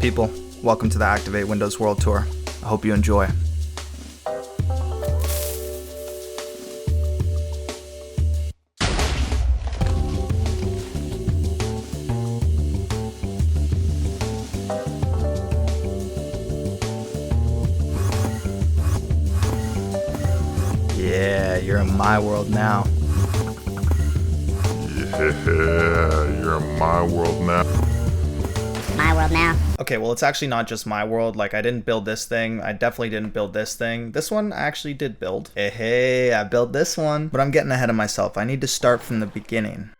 People, welcome to the Activate Windows World Tour. I hope you enjoy. Yeah, you're in my world now. Yeah, you're in my world now. My world now. Okay, well, it's actually not just my world. Like, I didn't build this thing. I definitely didn't build this thing. This one I actually did build. Hey, I built this one. But I'm getting ahead of myself. I need to start from the beginning.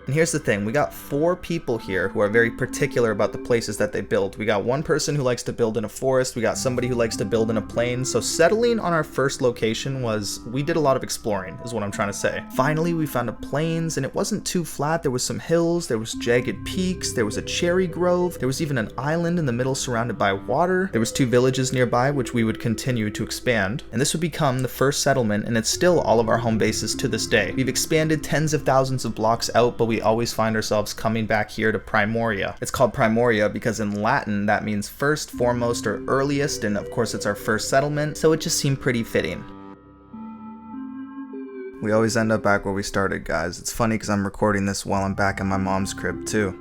And here's the thing, we got 4 people here who are very particular about the places that they build. We got one person who likes to build in a forest, we got somebody who likes to build in a plain, so settling on our first location we did a lot of exploring, is what I'm trying to say. Finally, we found a plains, and it wasn't too flat. There was some hills, there was jagged peaks, there was a cherry grove, there was even an island in the middle surrounded by water. There was 2 villages nearby, which we would continue to expand, and this would become the first settlement, and it's still all of our home bases to this day. We've expanded tens of thousands of blocks out, but we always find ourselves coming back here to Primoria. It's called Primoria because in Latin that means first, foremost, or earliest, and of course it's our first settlement, so it just seemed pretty fitting. We always end up back where we started, guys. It's funny because I'm recording this while I'm back in my mom's crib too.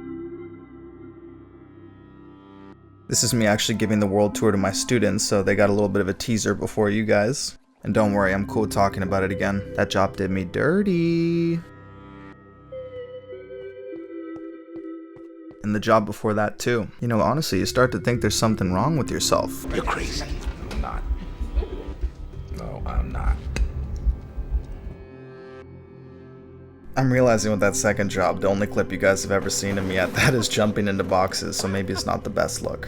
This is me actually giving the world tour to my students, so they got a little bit of a teaser before you guys. And don't worry, I'm cool talking about it again. That job did me dirty. And the job before that too. You know, honestly, you start to think there's something wrong with yourself. You're crazy. I'm not. No, I'm not. I'm realizing with that second job, the only clip you guys have ever seen of me at that is jumping into boxes, so maybe it's not the best look.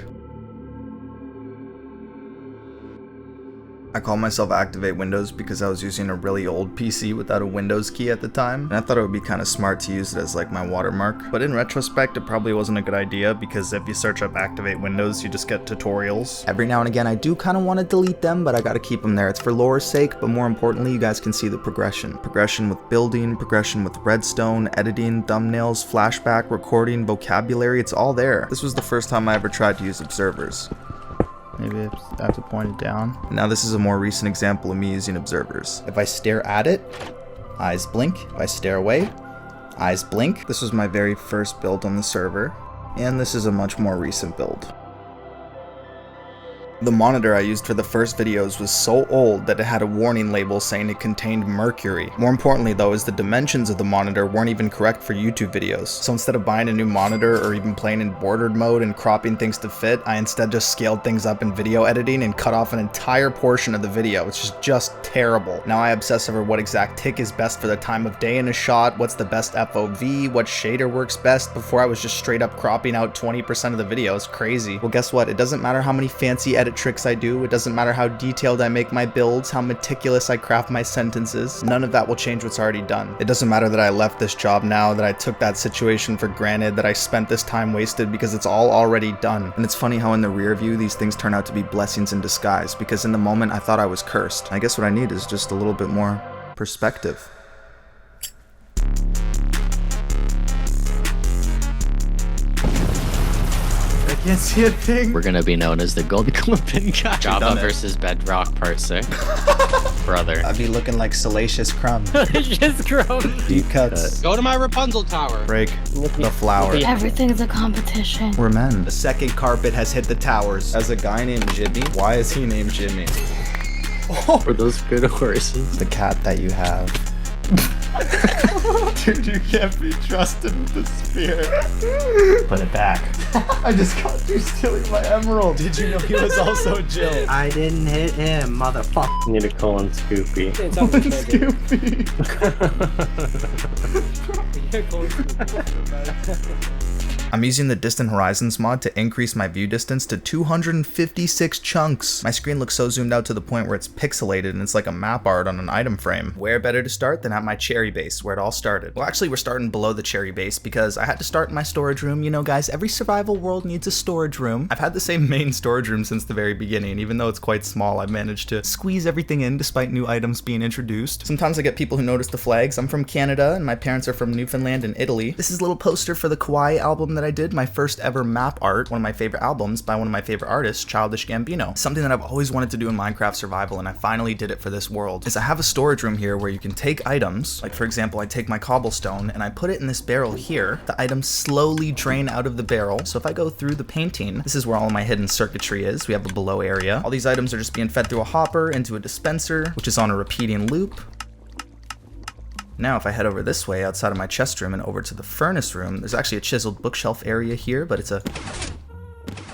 I call myself Activate Windows because I was using a really old PC without a Windows key at the time, and I thought it would be kind of smart to use it as like my watermark. But in retrospect, it probably wasn't a good idea because if you search up Activate Windows, you just get tutorials. Every now and again, I do kind of want to delete them, but I gotta keep them there. It's for lore's sake, but more importantly, you guys can see the progression. Progression with building, progression with redstone, editing, thumbnails, flashback, recording, vocabulary, it's all there. This was the first time I ever tried to use observers. Maybe I have to point it down. Now this is a more recent example of me using observers. If I stare at it, eyes blink. If I stare away, eyes blink. This was my very first build on the server, and this is a much more recent build. The monitor I used for the first videos was so old that it had a warning label saying it contained mercury. More importantly though is the dimensions of the monitor weren't even correct for YouTube videos. So instead of buying a new monitor or even playing in bordered mode and cropping things to fit, I instead just scaled things up in video editing and cut off an entire portion of the video, which is just terrible. Now I obsess over what exact tick is best for the time of day in a shot, what's the best FOV, what shader works best. Before I was just straight up cropping out 20% of the video. It's crazy. Well, guess what? It doesn't matter how many fancy edit tricks I do, it doesn't matter how detailed I make my builds, how meticulous I craft my sentences, none of that will change what's already done. It doesn't matter that I left this job now, that I took that situation for granted, that I spent this time wasted, because it's all already done. And it's funny how in the rear view these things turn out to be blessings in disguise, because in the moment I thought I was cursed. I guess what I need is just a little bit more perspective. I can't see a thing. We're gonna be known as the Gold Clipping guy. Java versus Bedrock Parser. Brother. I'd be looking like Salacious Crumb. Just grown. Deep cuts. Go to my Rapunzel tower. Break the flower. Everything's a competition. We're men. The second carpet has hit the towers. As a guy named Jimmy. Why is he named Jimmy? Oh. Were those good horses? The cat that you have. Dude, you can't be trusted with the spear. Put it back. I just caught you stealing my emerald. Did you know he was also Jill? I didn't hit him, motherfucker. Need to call in Scoopy. Scoopy. I'm using the Distant Horizons mod to increase my view distance to 256 chunks. My screen looks so zoomed out to the point where it's pixelated and it's like a map art on an item frame. Where better to start than at my cherry base, where it all started? Well, actually, we're starting below the cherry base because I had to start in my storage room. You know, guys, every survival world needs a storage room. I've had the same main storage room since the very beginning. Even though it's quite small, I've managed to squeeze everything in despite new items being introduced. Sometimes I get people who notice the flags. I'm from Canada and my parents are from Newfoundland and Italy. This is a little poster for the Kawaii album that I did, my first ever map art, one of my favorite albums by one of my favorite artists, Childish Gambino. Something that I've always wanted to do in Minecraft survival, and I finally did it for this world, is I have a storage room here where you can take items, like for example, I take my cobblestone and I put it in this barrel here. The items slowly drain out of the barrel. So if I go through the painting, this is where all my hidden circuitry is. We have a below area. All these items are just being fed through a hopper into a dispenser, which is on a repeating loop. Now, if I head over this way outside of my chest room and over to the furnace room, there's actually a chiseled bookshelf area here, but it's a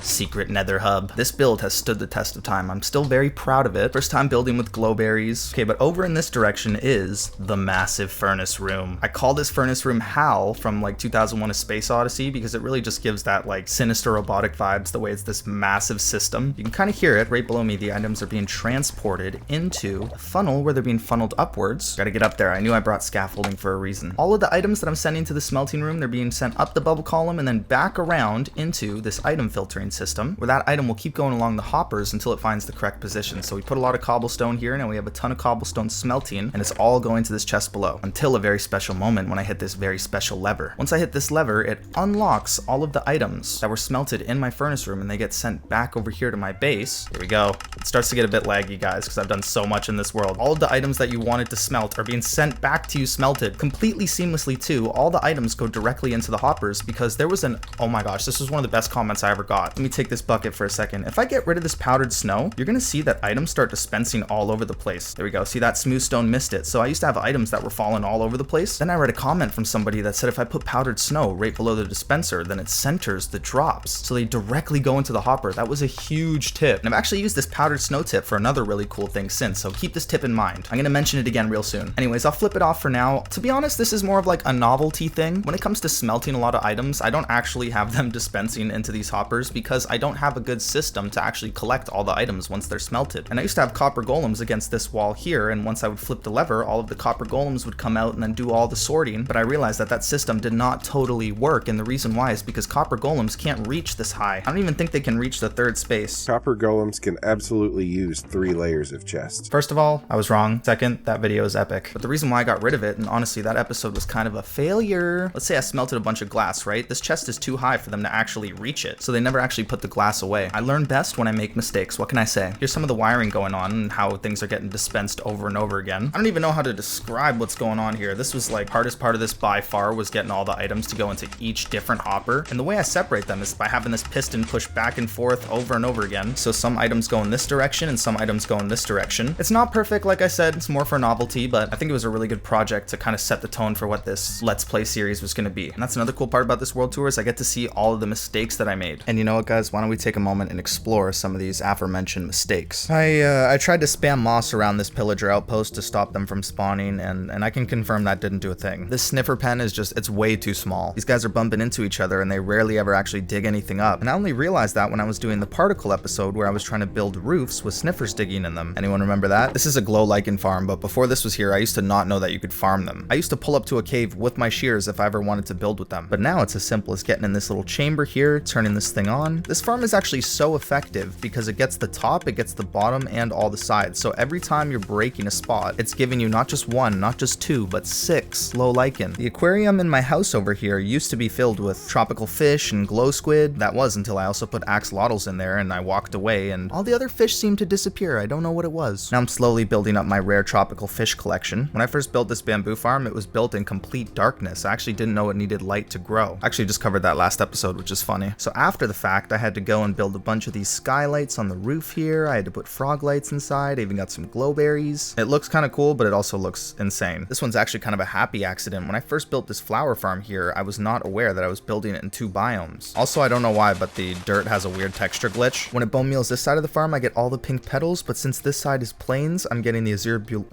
secret nether hub. This build has stood the test of time. I'm still very proud of it. First time building with glowberries. Okay, but over in this direction is the massive furnace room. I call this furnace room HAL from like 2001: A Space Odyssey because it really just gives that like sinister robotic vibes the way it's this massive system. You can kind of hear it right below me. The items are being transported into a funnel where they're being funneled upwards. Gotta get up there. I knew I brought scaffolding for a reason. All of the items that I'm sending to the smelting room, they're being sent up the bubble column and then back around into this item filtering system where that item will keep going along the hoppers until it finds the correct position. So we put a lot of cobblestone here. Now we have a ton of cobblestone smelting and it's all going to this chest below until a very special moment when I hit this very special lever. Once I hit this lever, it unlocks all of the items that were smelted in my furnace room and they get sent back over here to my base. Here we go. It starts to get a bit laggy, guys, because I've done so much in this world. All of the items that you wanted to smelt are being sent back to you smelted completely seamlessly too. All the items go directly into the hoppers because there was oh my gosh, this was one of the best comments I ever got. Let me take this bucket for a second. If I get rid of this powdered snow, you're gonna see that items start dispensing all over the place. There we go. See, that smooth stone missed it. So I used to have items that were falling all over the place. Then I read a comment from somebody that said if I put powdered snow right below the dispenser, then it centers the drops. So they directly go into the hopper. That was a huge tip. And I've actually used this powdered snow tip for another really cool thing since. So keep this tip in mind. I'm gonna mention it again real soon. Anyways, I'll flip it off for now. To be honest, this is more of like a novelty thing. When it comes to smelting a lot of items, I don't actually have them dispensing into these hoppers because I don't have a good system to actually collect all the items once they're smelted. And I used to have copper golems against this wall here, and once I would flip the lever, all of the copper golems would come out and then do all the sorting. But I realized that that system did not totally work, and the reason why is because copper golems can't reach this high. I don't even think they can reach the third space. Copper golems can absolutely use 3 layers of chest. First of all, I was wrong. Second, that video is epic. But the reason why I got rid of it, and honestly that episode was kind of a failure. Let's say I smelted a bunch of glass, right? This chest is too high for them to actually reach it, so they never actually put the glass away. I learn best when I make mistakes. What can I say? Here's some of the wiring going on and how things are getting dispensed over and over again. I don't even know how to describe what's going on here. This was like hardest part of this by far was getting all the items to go into each different hopper. And the way I separate them is by having this piston push back and forth over and over again. So some items go in this direction and some items go in this direction. It's not perfect, like I said, it's more for novelty, but I think it was a really good project to kind of set the tone for what this Let's Play series was going to be. And that's another cool part about this world tour is I get to see all of the mistakes that I made. And you know what, guys? Why don't we take a moment and explore some of these aforementioned mistakes. I tried to spam moss around this pillager outpost to stop them from spawning, and I can confirm that didn't do a thing. This sniffer pen is just, it's way too small. These guys are bumping into each other and they rarely ever actually dig anything up. And I only realized that when I was doing the particle episode where I was trying to build roofs with sniffers digging in them. Anyone remember that? This is a glow lichen farm, but before this was here, I used to not know that you could farm them. I used to pull up to a cave with my shears if I ever wanted to build with them. But now it's as simple as getting in this little chamber here, turning this thing on. This farm is actually so effective because it gets the top, it gets the bottom, and all the sides. So every time you're breaking a spot, it's giving you not just 1, not just 2, but 6 glow lichen. The aquarium in my house over here used to be filled with tropical fish and glow squid. That was until I also put axolotls in there and I walked away and all the other fish seemed to disappear. I don't know what it was. Now I'm slowly building up my rare tropical fish collection. When I first built this bamboo farm, it was built in complete darkness. I actually didn't know it needed light to grow. I actually just covered that last episode, which is funny. So after the fact, fact, I had to go and build a bunch of these skylights on the roof here. I had to put frog lights inside. I even got some glowberries. It looks kind of cool, but it also looks insane. This one's actually kind of a happy accident. When I first built this flower farm here, I was not aware that I was building it in 2 biomes. Also, I don't know why, but the dirt has a weird texture glitch. When it bone meals this side of the farm, I get all the pink petals, but since this side is plains, I'm getting the azure bluette,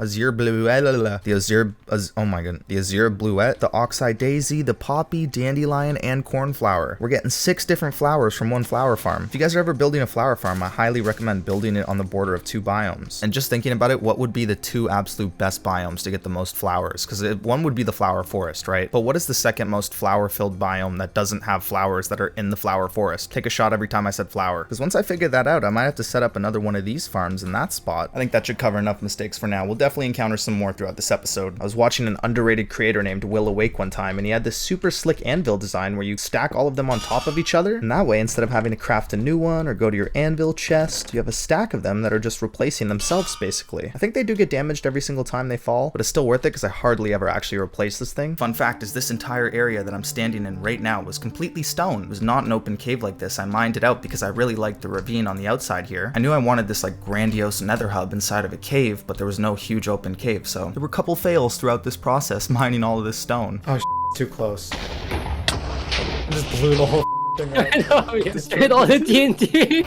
the oxeye daisy, the poppy, dandelion, and cornflower. We're getting 6 different flowers from one flower farm. If you guys are ever building a flower farm, I highly recommend building it on the border of 2 biomes. And just thinking about it, what would be the 2 absolute best biomes to get the most flowers? Because one would be the flower forest, right? But what is the second most flower-filled biome that doesn't have flowers that are in the flower forest? Take a shot every time I said flower. Because once I figure that out, I might have to set up another one of these farms in that spot. I think that should cover enough mistakes for now. We'll definitely encounter some more throughout this episode. I was watching an underrated creator named Will Awake one time, and he had this super slick anvil design where you stack all of them on top of each other, and that way, instead of having to craft a new one or go to your anvil chest, you have a stack of them that are just replacing themselves, basically. I think they do get damaged every single time they fall, but it's still worth it because I hardly ever actually replace this thing. Fun fact is this entire area that I'm standing in right now was completely stone. It was not an open cave like this. I mined it out because I really liked the ravine on the outside here. I knew I wanted this like grandiose nether hub inside of a cave, but there was no huge open cave, so there were a couple fails throughout this process mining all of this stone. Oh, too close. I just blew the whole thing up. I know, you destroyed all the TNT.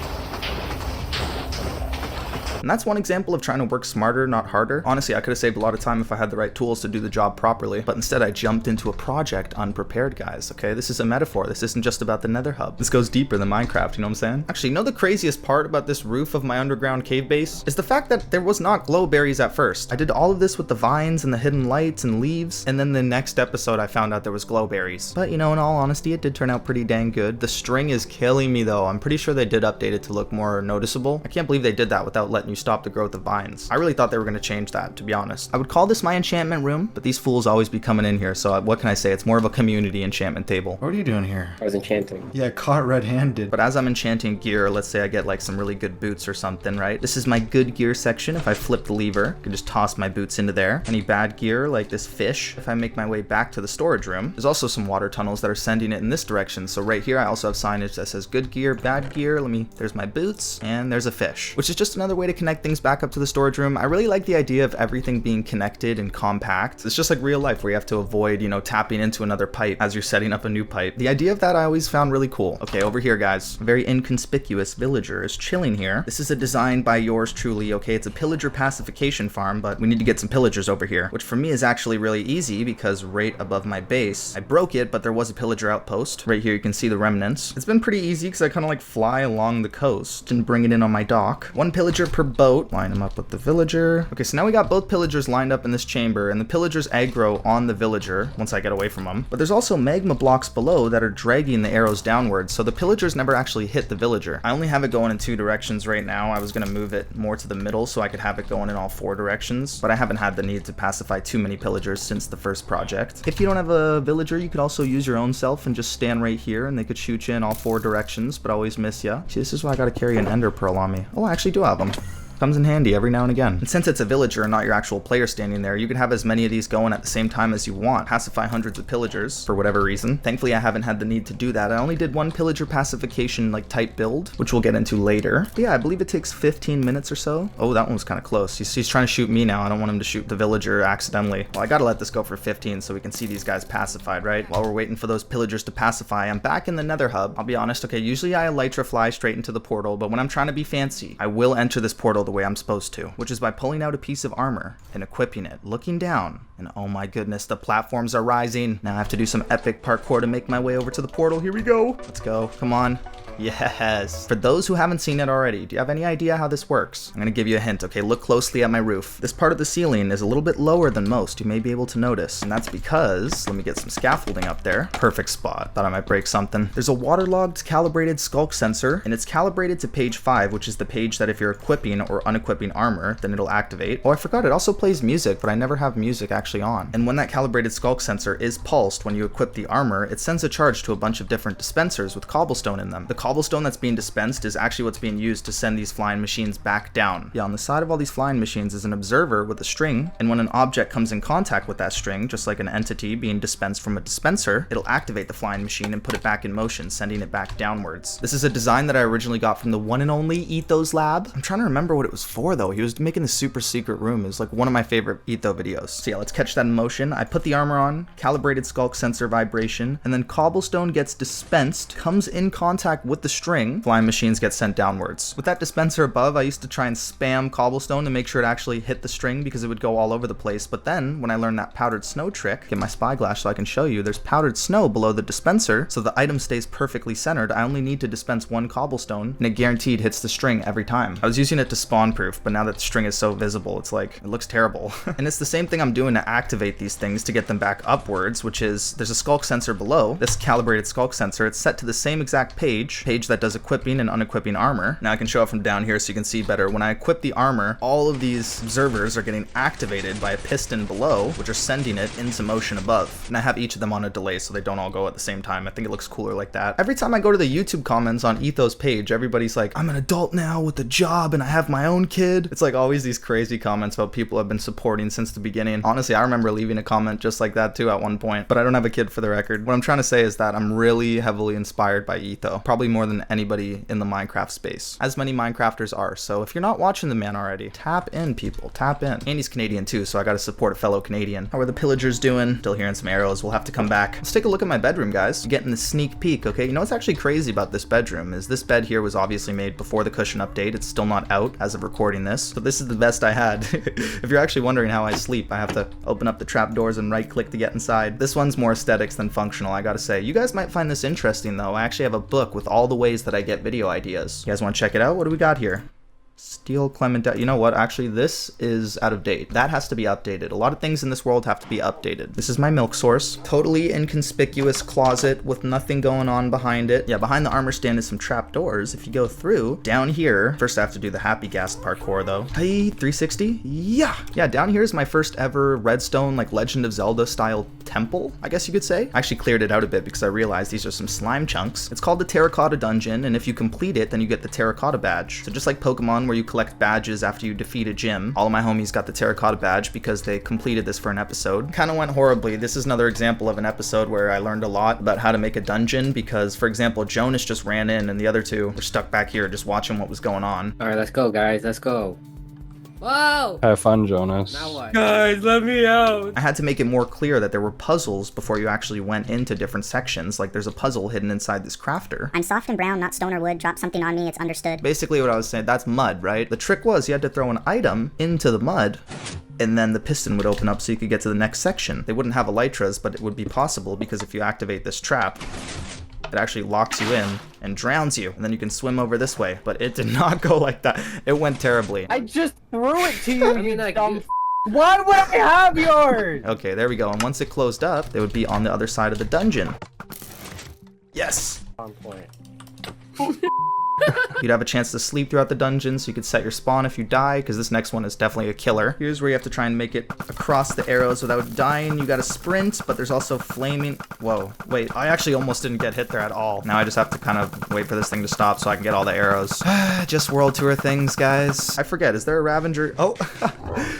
And that's one example of trying to work smarter, not harder. Honestly, I could have saved a lot of time if I had the right tools to do the job properly, but instead I jumped into a project unprepared, guys, okay? This is a metaphor. This isn't just about the nether hub. This goes deeper than Minecraft, you know what I'm saying? Actually, you know the craziest part about this roof of my underground cave base? Is the fact that there was not glowberries at first. I did all of this with the vines and the hidden lights and leaves, and then the next episode I found out there was glowberries. But, you know, in all honesty, it did turn out pretty dang good. The string is killing me, though. I'm pretty sure they did update it to look more noticeable. I can't believe they did that without letting you stop the growth of vines. I really thought they were going to change that, to be honest. I would call this my enchantment room, but these fools always be coming in here, so what can I say? It's more of a community enchantment table. What are you doing here? I was enchanting. Yeah, caught red-handed. But as I'm enchanting gear, let's say I get like some really good boots or something, right? This is my good gear section. If I flip the lever, I can just toss my boots into there. Any bad gear, like this fish, if I make my way back to the storage room, there's also some water tunnels that are sending it in this direction. So right here, I also have signage that says good gear, bad gear. There's my boots, and there's a fish, which is just another way to connect things back up to the storage room. I really like the idea of everything being connected and compact. It's just like real life where you have to avoid, you know, tapping into another pipe as you're setting up a new pipe. The idea of that I always found really cool. Okay, over here, guys, a very inconspicuous villager is chilling here. This is a design by yours truly, okay? It's a pillager pacification farm, but we need to get some pillagers over here, which for me is actually really easy because right above my base, I broke it, but there was a pillager outpost. Right here, you can see the remnants. It's been pretty easy because I kind of like fly along the coast and bring it in on my dock. 1 pillager per boat. Line them up with the villager. Okay, so now we got both pillagers lined up in this chamber, and the pillagers aggro on the villager once I get away from them. But there's also magma blocks below that are dragging the arrows downwards, so the pillagers never actually hit the villager. I only have it going in 2 directions right now. I was gonna move it more to the middle so I could have it going in all 4 directions, but I haven't had the need to pacify too many pillagers since the first project. If you don't have a villager, you could also use your own self and just stand right here, and they could shoot you in all 4 directions, but always miss ya. See, this is why I gotta carry an ender pearl on me. Oh, I actually do have them. Comes in handy every now and again. And since it's a villager and not your actual player standing there, you can have as many of these going at the same time as you want. Pacify hundreds of pillagers for whatever reason. Thankfully, I haven't had the need to do that. I only did 1 pillager pacification like type build, which we'll get into later. But yeah, I believe it takes 15 minutes or so. Oh, that one was kind of close. He's trying to shoot me now. I don't want him to shoot the villager accidentally. Well, I gotta let this go for 15 so we can see these guys pacified, right? While we're waiting for those pillagers to pacify, I'm back in the nether hub. I'll be honest, okay, usually I elytra fly straight into the portal, but when I'm trying to be fancy, I will enter this portal the way I'm supposed to, which is by pulling out a piece of armor and equipping it, looking down, and oh my goodness, the platforms are rising. Now I have to do some epic parkour to make my way over to the portal. Here we go. Let's go. Come on. Yes. For those who haven't seen it already, do you have any idea how this works? I'm gonna give you a hint, okay? Look closely at my roof. This part of the ceiling is a little bit lower than most. You may be able to notice, and that's because, let me get some scaffolding up there. Perfect spot. Thought I might break something. There's a waterlogged calibrated sculk sensor, and it's calibrated to page 5, which is the page that if you're equipping or unequipping armor, then it'll activate. Oh, I forgot, it also plays music, but I never have music actually on. And when that calibrated sculk sensor is pulsed when you equip the armor, it sends a charge to a bunch of different dispensers with cobblestone in them. The cobblestone that's being dispensed is actually what's being used to send these flying machines back down. Yeah, on the side of all these flying machines is an observer with a string, and when an object comes in contact with that string, just like an entity being dispensed from a dispenser, it'll activate the flying machine and put it back in motion, sending it back downwards. This is a design that I originally got from the one and only Ethos lab. I'm trying to remember what it was for though. He was making the super secret room. It was like one of my favorite Etho videos. So yeah, let's catch that in motion. I put the armor on, calibrated skulk sensor vibration, and then cobblestone gets dispensed, comes in contact with the string, flying machines get sent downwards. With that dispenser above, I used to try and spam cobblestone to make sure it actually hit the string because it would go all over the place. But then when I learned that powdered snow trick, get my spyglass so I can show you, there's powdered snow below the dispenser, so the item stays perfectly centered. I only need to dispense one cobblestone and it guaranteed hits the string every time. I was using it to spawn proof, but now that the string is so visible, it's like, it looks terrible. And it's the same thing I'm doing to activate these things to get them back upwards, which is, there's a skulk sensor below, this calibrated skulk sensor, it's set to the same exact page that does equipping and unequipping armor. Now I can show it from down here so you can see better. When I equip the armor, all of these observers are getting activated by a piston below, which are sending it into motion above. And I have each of them on a delay so they don't all go at the same time. I think it looks cooler like that. Every time I go to the YouTube comments on Ethos page, everybody's like, I'm an adult now with a job and I have my own kid. It's like always these crazy comments about people I've been supporting since the beginning. Honestly, I remember leaving a comment just like that too at one point, but I don't have a kid for the record. What I'm trying to say is that I'm really heavily inspired by Etho, probably more than anybody in the Minecraft space, as many Minecrafters are. So if you're not watching the man already, tap in, people, tap in. And he's Canadian too, so I gotta support a fellow Canadian. How are the pillagers doing? Still hearing some arrows. We'll have to come back. Let's take a look at my bedroom, guys. You're getting the sneak peek, okay? You know what's actually crazy about this bedroom is this bed here was obviously made before the cushion update. It's still not out as of recording this, so this is the best I had. If you're actually wondering how I sleep, I have to open up the trapdoors and right click to get inside. This one's more aesthetics than functional, I gotta say. You guys might find this interesting though. I actually have a book with all the ways that I get video ideas. You guys want to check it out? What do we got here? Steel Clementine. You know what? Actually, this is out of date. That has to be updated. A lot of things in this world have to be updated. This is my milk source. Totally inconspicuous closet with nothing going on behind it. Yeah, behind the armor stand is some trap doors. If you go through, down here, first I have to do the happy gas parkour though. Hey, 360? Yeah! Yeah, down here is my first ever redstone, like Legend of Zelda style temple, I guess you could say. I actually cleared it out a bit because I realized these are some slime chunks. It's called the Terracotta Dungeon, and if you complete it, then you get the Terracotta badge. So just like Pokemon, where you collect badges after you defeat a gym. All of my homies got the Terracotta badge because they completed this for an episode. Kind of went horribly. This is another example of an episode where I learned a lot about how to make a dungeon because, for example, Jonas just ran in and the other two were stuck back here just watching what was going on. All right, let's go, guys. Let's go. Whoa! Have fun, Jonas. Now what? Guys, let me out. I had to make it more clear that there were puzzles before you actually went into different sections. Like there's a puzzle hidden inside this crafter. I'm soft and brown, not stone or wood. Drop something on me, it's understood. Basically what I was saying, that's mud, right? The trick was you had to throw an item into the mud and then the piston would open up so you could get to the next section. They wouldn't have elytras, but it would be possible because if you activate this trap, it actually locks you in and drowns you, and then you can swim over this way. But it did not go like that. It went terribly. I just threw it to you, I mean, like, Why would I have yours? Okay, there we go. And once it closed up, they would be on the other side of the dungeon. Yes! On point. You'd have a chance to sleep throughout the dungeon, so you could set your spawn if you die, because this next one is definitely a killer. Here's where you have to try and make it across the arrows without dying. You gotta sprint, but there's also flaming... Whoa, wait, I actually almost didn't get hit there at all. Now I just have to kind of wait for this thing to stop so I can get all the arrows. Just world tour things, guys. I forget, is there a Ravager? Oh,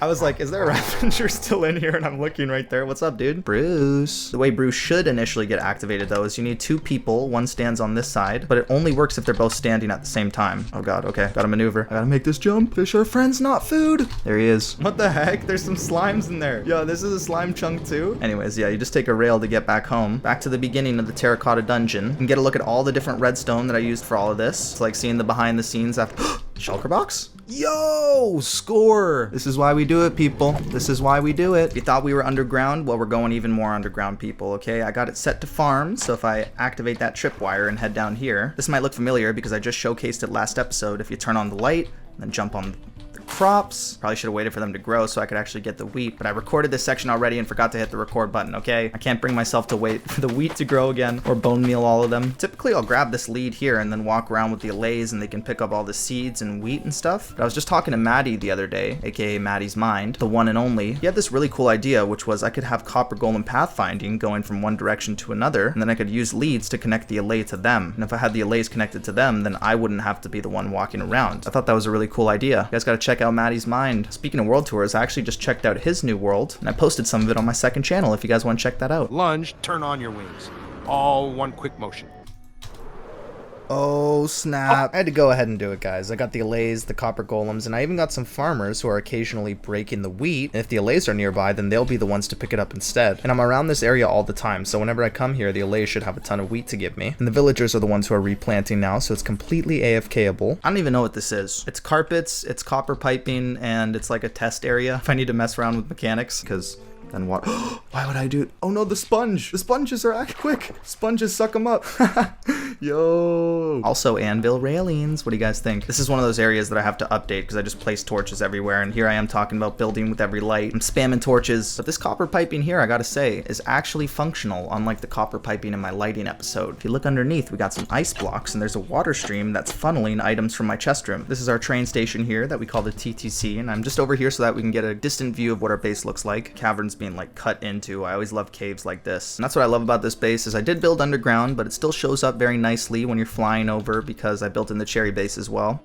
I was like, is there a Ravager still in here? And I'm looking right there. What's up, dude? Bruce. The way Bruce should initially get activated, though, is you need two people. One stands on this side, but it only works if they're both standing at the same time. Oh god, okay, gotta maneuver. I gotta make this jump. Fish are friends, not food. There he is. What the heck? There's some slimes in there. Yo, this is a slime chunk too. Anyways, yeah, you just take a rail to get back home. Back to the beginning of the Terracotta Dungeon. And get a look at all the different redstone that I used for all of this. It's like seeing the behind the scenes after... Shulker box? Yo, score! This is why we do it, people. This is why we do it. If you thought we were underground, well, we're going even more underground, people, okay? I got it set to farm, so if I activate that tripwire and head down here, this might look familiar because I just showcased it last episode. If you turn on the light, then jump on the crops. Probably should have waited for them to grow so I could actually get the wheat, but I recorded this section already and forgot to hit the record button, okay? I can't bring myself to wait for the wheat to grow again or bone meal all of them. Typically, I'll grab this lead here and then walk around with the allays and they can pick up all the seeds and wheat and stuff. But I was just talking to Maddie the other day, aka Maddie's Mind, the one and only. He had this really cool idea, which was I could have copper golem pathfinding going from one direction to another, and then I could use leads to connect the allay to them. And if I had the allays connected to them, then I wouldn't have to be the one walking around. I thought that was a really cool idea. You guys gotta check out Maddie's Mind. Speaking of world tours, I actually just checked out his new world, and I posted some of it on my second channel if you guys want to check that out. Lunge, turn on your wings. All one quick motion. Oh snap. I had to go ahead and do it, guys. I got the allays, the copper golems, and I even got some farmers who are occasionally breaking the wheat. And if the allays are nearby, then they'll be the ones to pick it up instead. And I'm around this area all the time, so whenever I come here, the allays should have a ton of wheat to give me. And the villagers are the ones who are replanting now, so it's completely AFK-able. I don't even know what this is. It's carpets, it's copper piping, and it's like a test area if I need to mess around with mechanics, because then what? Why would I do it? Oh no, the sponge! The sponges are act quick! Sponges suck them up! Yo! Also, anvil railings. What do you guys think? This is one of those areas that I have to update because I just placed torches everywhere, and here I am talking about building with every light. I'm spamming torches. But this copper piping here, I gotta say, is actually functional, unlike the copper piping in my lighting episode. If you look underneath, we got some ice blocks, and there's a water stream that's funneling items from my chest room. This is our train station here that we call the TTC, and I'm just over here so that we can get a distant view of what our base looks like. Caverns being like cut into. I always love caves like this. And that's what I love about this base is I did build underground, but it still shows up very nicely when you're flying over because I built in the cherry base as well.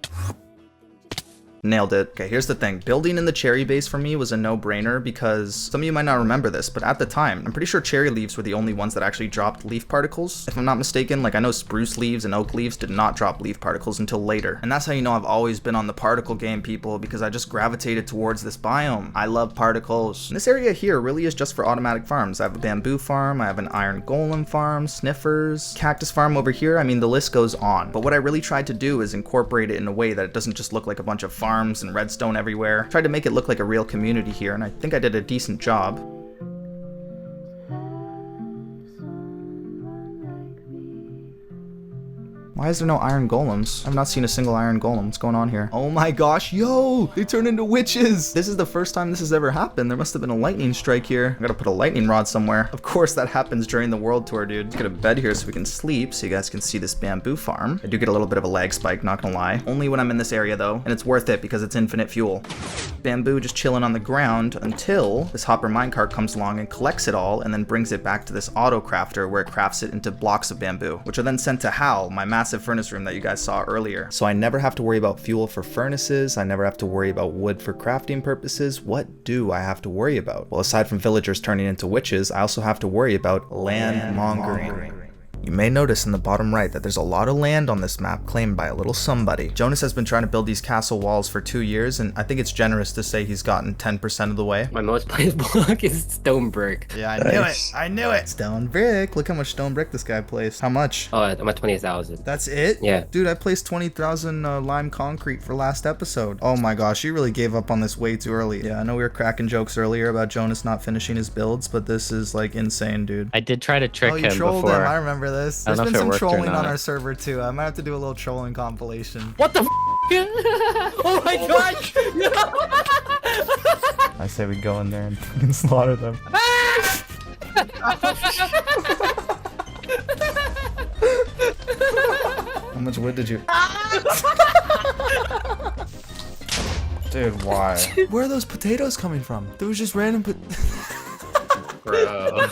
Nailed it. Okay, here's the thing. Building in the cherry base for me was a no-brainer because some of you might not remember this, but at the time, I'm pretty sure cherry leaves were the only ones that actually dropped leaf particles. If I'm not mistaken, like I know spruce leaves and oak leaves did not drop leaf particles until later. And that's how you know I've always been on the particle game, people, because I just gravitated towards this biome. I love particles. And this area here really is just for automatic farms. I have a bamboo farm, I have an iron golem farm, sniffers, cactus farm over here. I mean, the list goes on. But what I really tried to do is incorporate it in a way that it doesn't just look like a bunch of farms and redstone everywhere. Tried to make it look like a real community here, and I think I did a decent job. Why is there no iron golems? I've not seen a single iron golem. What's going on here? Oh my gosh, yo! They turned into witches! This is the first time this has ever happened. There must have been a lightning strike here. I gotta put a lightning rod somewhere. Of course that happens during the world tour, dude. Let's get a bed here so we can sleep, so you guys can see this bamboo farm. I do get a little bit of a lag spike, not gonna lie. Only when I'm in this area though, and it's worth it because it's infinite fuel. Bamboo just chilling on the ground until this hopper minecart comes along and collects it all and then brings it back to this auto crafter where it crafts it into blocks of bamboo, which are then sent to Hal, my massive furnace room that you guys saw earlier. So I never have to worry about fuel for furnaces. I never have to worry about wood for crafting purposes. What do I have to worry about? Well, aside from villagers turning into witches, I also have to worry about land mongering. You may notice in the bottom right that there's a lot of land on this map claimed by a little somebody. Jonas has been trying to build these castle walls for 2 years, and I think it's generous to say he's gotten 10% of the way. My most played block is stone brick. Yeah, I knew it. I knew it. Stone brick. Look how much stone brick this guy placed. How much? Oh, I'm at 20,000. That's it? Yeah. Dude, I placed 20,000 lime concrete for last episode. Oh my gosh, you really gave up on this way too early. Yeah, I know we were cracking jokes earlier about Jonas not finishing his builds, but this is like insane, dude. I did try to trick him trolled before. him. I remember this. I don't There's know been if it some worked or trolling on not. our server too. I might have to do a little trolling compilation. What the f? Oh my gosh! I say we go in there and fucking slaughter them. How much wood did you? Dude, why? Where are those potatoes coming from? There was just random Bro.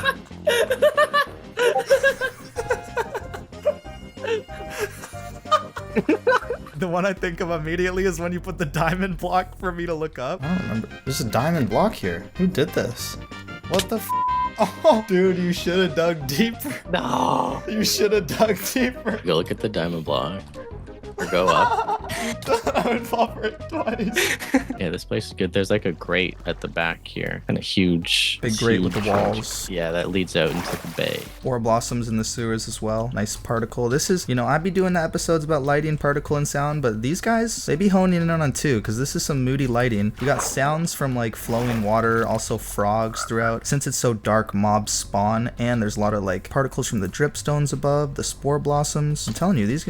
The one I think of immediately is when you put the diamond block for me to look up. I don't remember. There's a diamond block here. Who did this? What the f? Oh, dude, you should have dug deeper. No. You should have dug deeper. Go look at the diamond block. Or go up. I would fall for it twice. Yeah, this place is good. There's like a grate at the back here. And a huge... Big grate with the huge- walls. Yeah, that leads out into the bay. Ore blossoms in the sewers as well. Nice particle. This is, you know, I'd be doing the episodes about lighting, particle, and sound, but these guys, they be honing in on too, because this is some moody lighting. You got sounds from like flowing water, also frogs throughout. Since it's so dark, mobs spawn, and there's a lot of like particles from the dripstones above, the spore blossoms. I'm telling you, these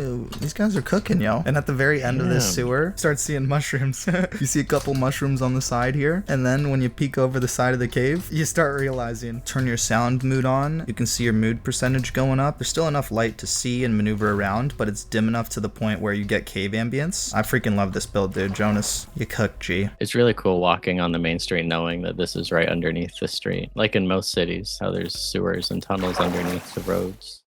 guys are cooking, yo. And at the very end end of this sewer, start seeing mushrooms. You see a couple mushrooms on the side here, and then when you peek over the side of the cave, you start realizing, turn your sound mood on, you can see your mood percentage going up. There's still enough light to see and maneuver around, but it's dim enough to the point where you get cave ambience. I freaking love this build, dude. Jonas, you cook, G. It's really cool walking on the main street knowing that this is right underneath the street. Like in most cities, how there's sewers and tunnels underneath the roads.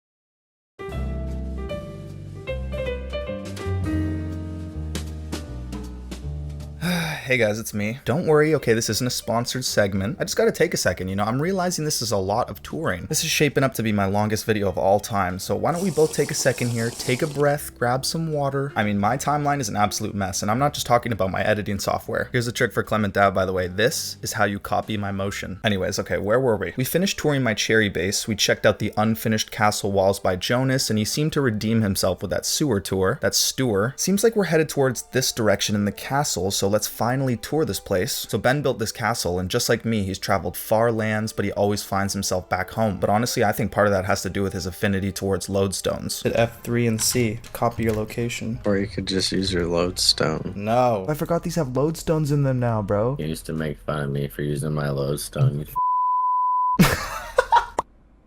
Hey guys, it's me. Don't worry, okay, this isn't a sponsored segment. I just gotta take a second, you know, I'm realizing this is a lot of touring. This is shaping up to be my longest video of all time, so why don't we both take a second here, take a breath, grab some water. I mean, my timeline is an absolute mess, and I'm not just talking about my editing software. Here's a trick for Clement Dow, by the way. This is how you copy my motion. Anyways, okay, where were we? We finished touring my cherry base, we checked out the unfinished castle walls by Jonas, and he seemed to redeem himself with that sewer tour, that stewer. Seems like we're headed towards this direction in the castle, so let's finally tour this place. So Ben built this castle, and just like me, he's traveled far lands, but he always finds himself back home. But honestly, I think part of that has to do with his affinity towards lodestones. Hit F3 and C to copy your location. Or you could just use your lodestone. No. I forgot these have lodestones in them now, bro. You used to make fun of me for using my lodestone.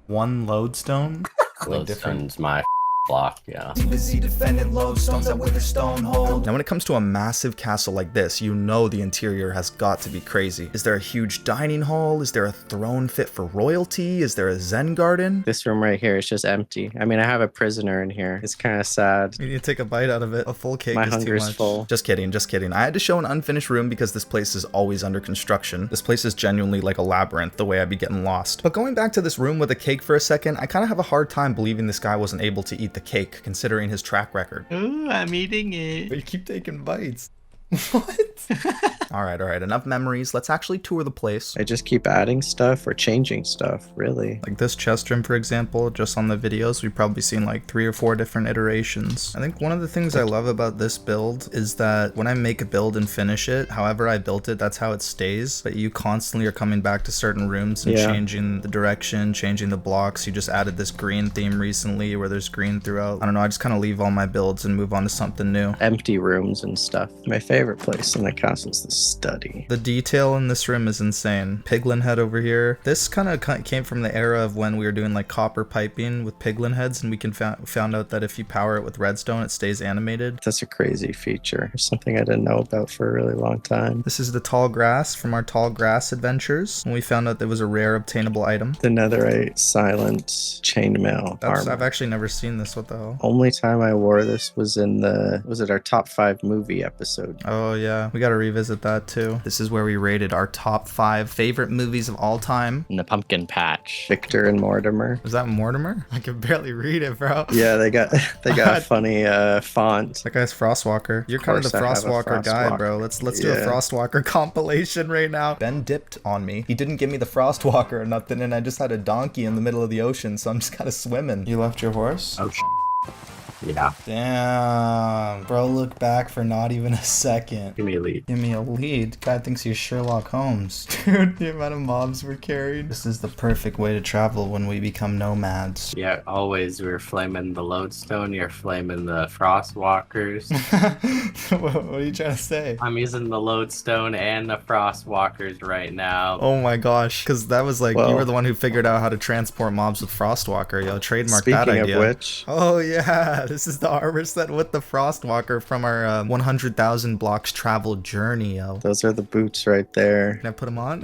One lodestone? Lodestone's my block, yeah. Busy defending lodestones at Witherstone hold. Now when it comes to a massive castle like this, you know the interior has got to be crazy. Is there a huge dining hall? Is there a throne fit for royalty? Is there a zen garden? This room right here is just empty. I mean, I have a prisoner in here. It's kind of sad. You need to take a bite out of it. A full cake My is too hunger's much. full. Just kidding, just kidding. I had to show an unfinished room because this place is always under construction. This place is genuinely like a labyrinth, the way I'd be getting lost. But going back to this room with a cake for a second, I kind of have a hard time believing this guy wasn't able to eat the cake, considering his track record. Ooh, I'm eating it. But you keep taking bites. What? All right, enough memories. Let's actually tour the place. I just keep adding stuff or changing stuff, really. Like this chest room, for example, just on the videos, we've probably seen like 3 or 4 different iterations. I think one of the things I love about this build is that when I make a build and finish it, however I built it, that's how it stays. But you constantly are coming back to certain rooms and changing the direction, changing the blocks. You just added this green theme recently where there's green throughout. I don't know, I just kind of leave all my builds and move on to something new. Empty rooms and stuff. My favorite place in the castle is the study. The detail in this room is insane. Piglin head over here. This kind of came from the era of when we were doing like copper piping with piglin heads, and we can found out that if you power it with redstone, it stays animated. That's a crazy feature. Something I didn't know about for a really long time. This is the tall grass from our tall grass adventures, and we found out there was a rare obtainable item. The netherite silent chainmail armor. I've actually never seen this. What the hell? Only time I wore this was in our top 5 movie episode. Oh yeah, we gotta revisit that too. This is where we rated our top 5 favorite movies of all time. In the pumpkin patch. Victor and Mortimer. Is that Mortimer? I can barely read it, bro. Yeah, they got a funny font. That guy's Frostwalker. You're kind of the Frostwalker guy, bro. Let's do a Frostwalker compilation right now. Ben dipped on me. He didn't give me the Frostwalker or nothing, and I just had a donkey in the middle of the ocean, so I'm just kind of swimming. You left your horse? Oh, yeah. Damn. Bro, look back for not even a second. Give me a lead. Give me a lead. Guy thinks he's Sherlock Holmes. Dude, the amount of mobs we're carrying. This is the perfect way to travel when we become nomads. Yeah, always we're flaming the lodestone, you're flaming the frostwalkers. What are you trying to say? I'm using the lodestone and the frostwalkers right now. Oh my gosh, because that was like, you were the one who figured out how to transport mobs with Frostwalker. Yo, trademark that idea. Speaking of which. Oh yeah, this is the armor set with the Frostwalker from our 100,000 blocks travel journey, yo. Those are the boots right there. Can I put them on?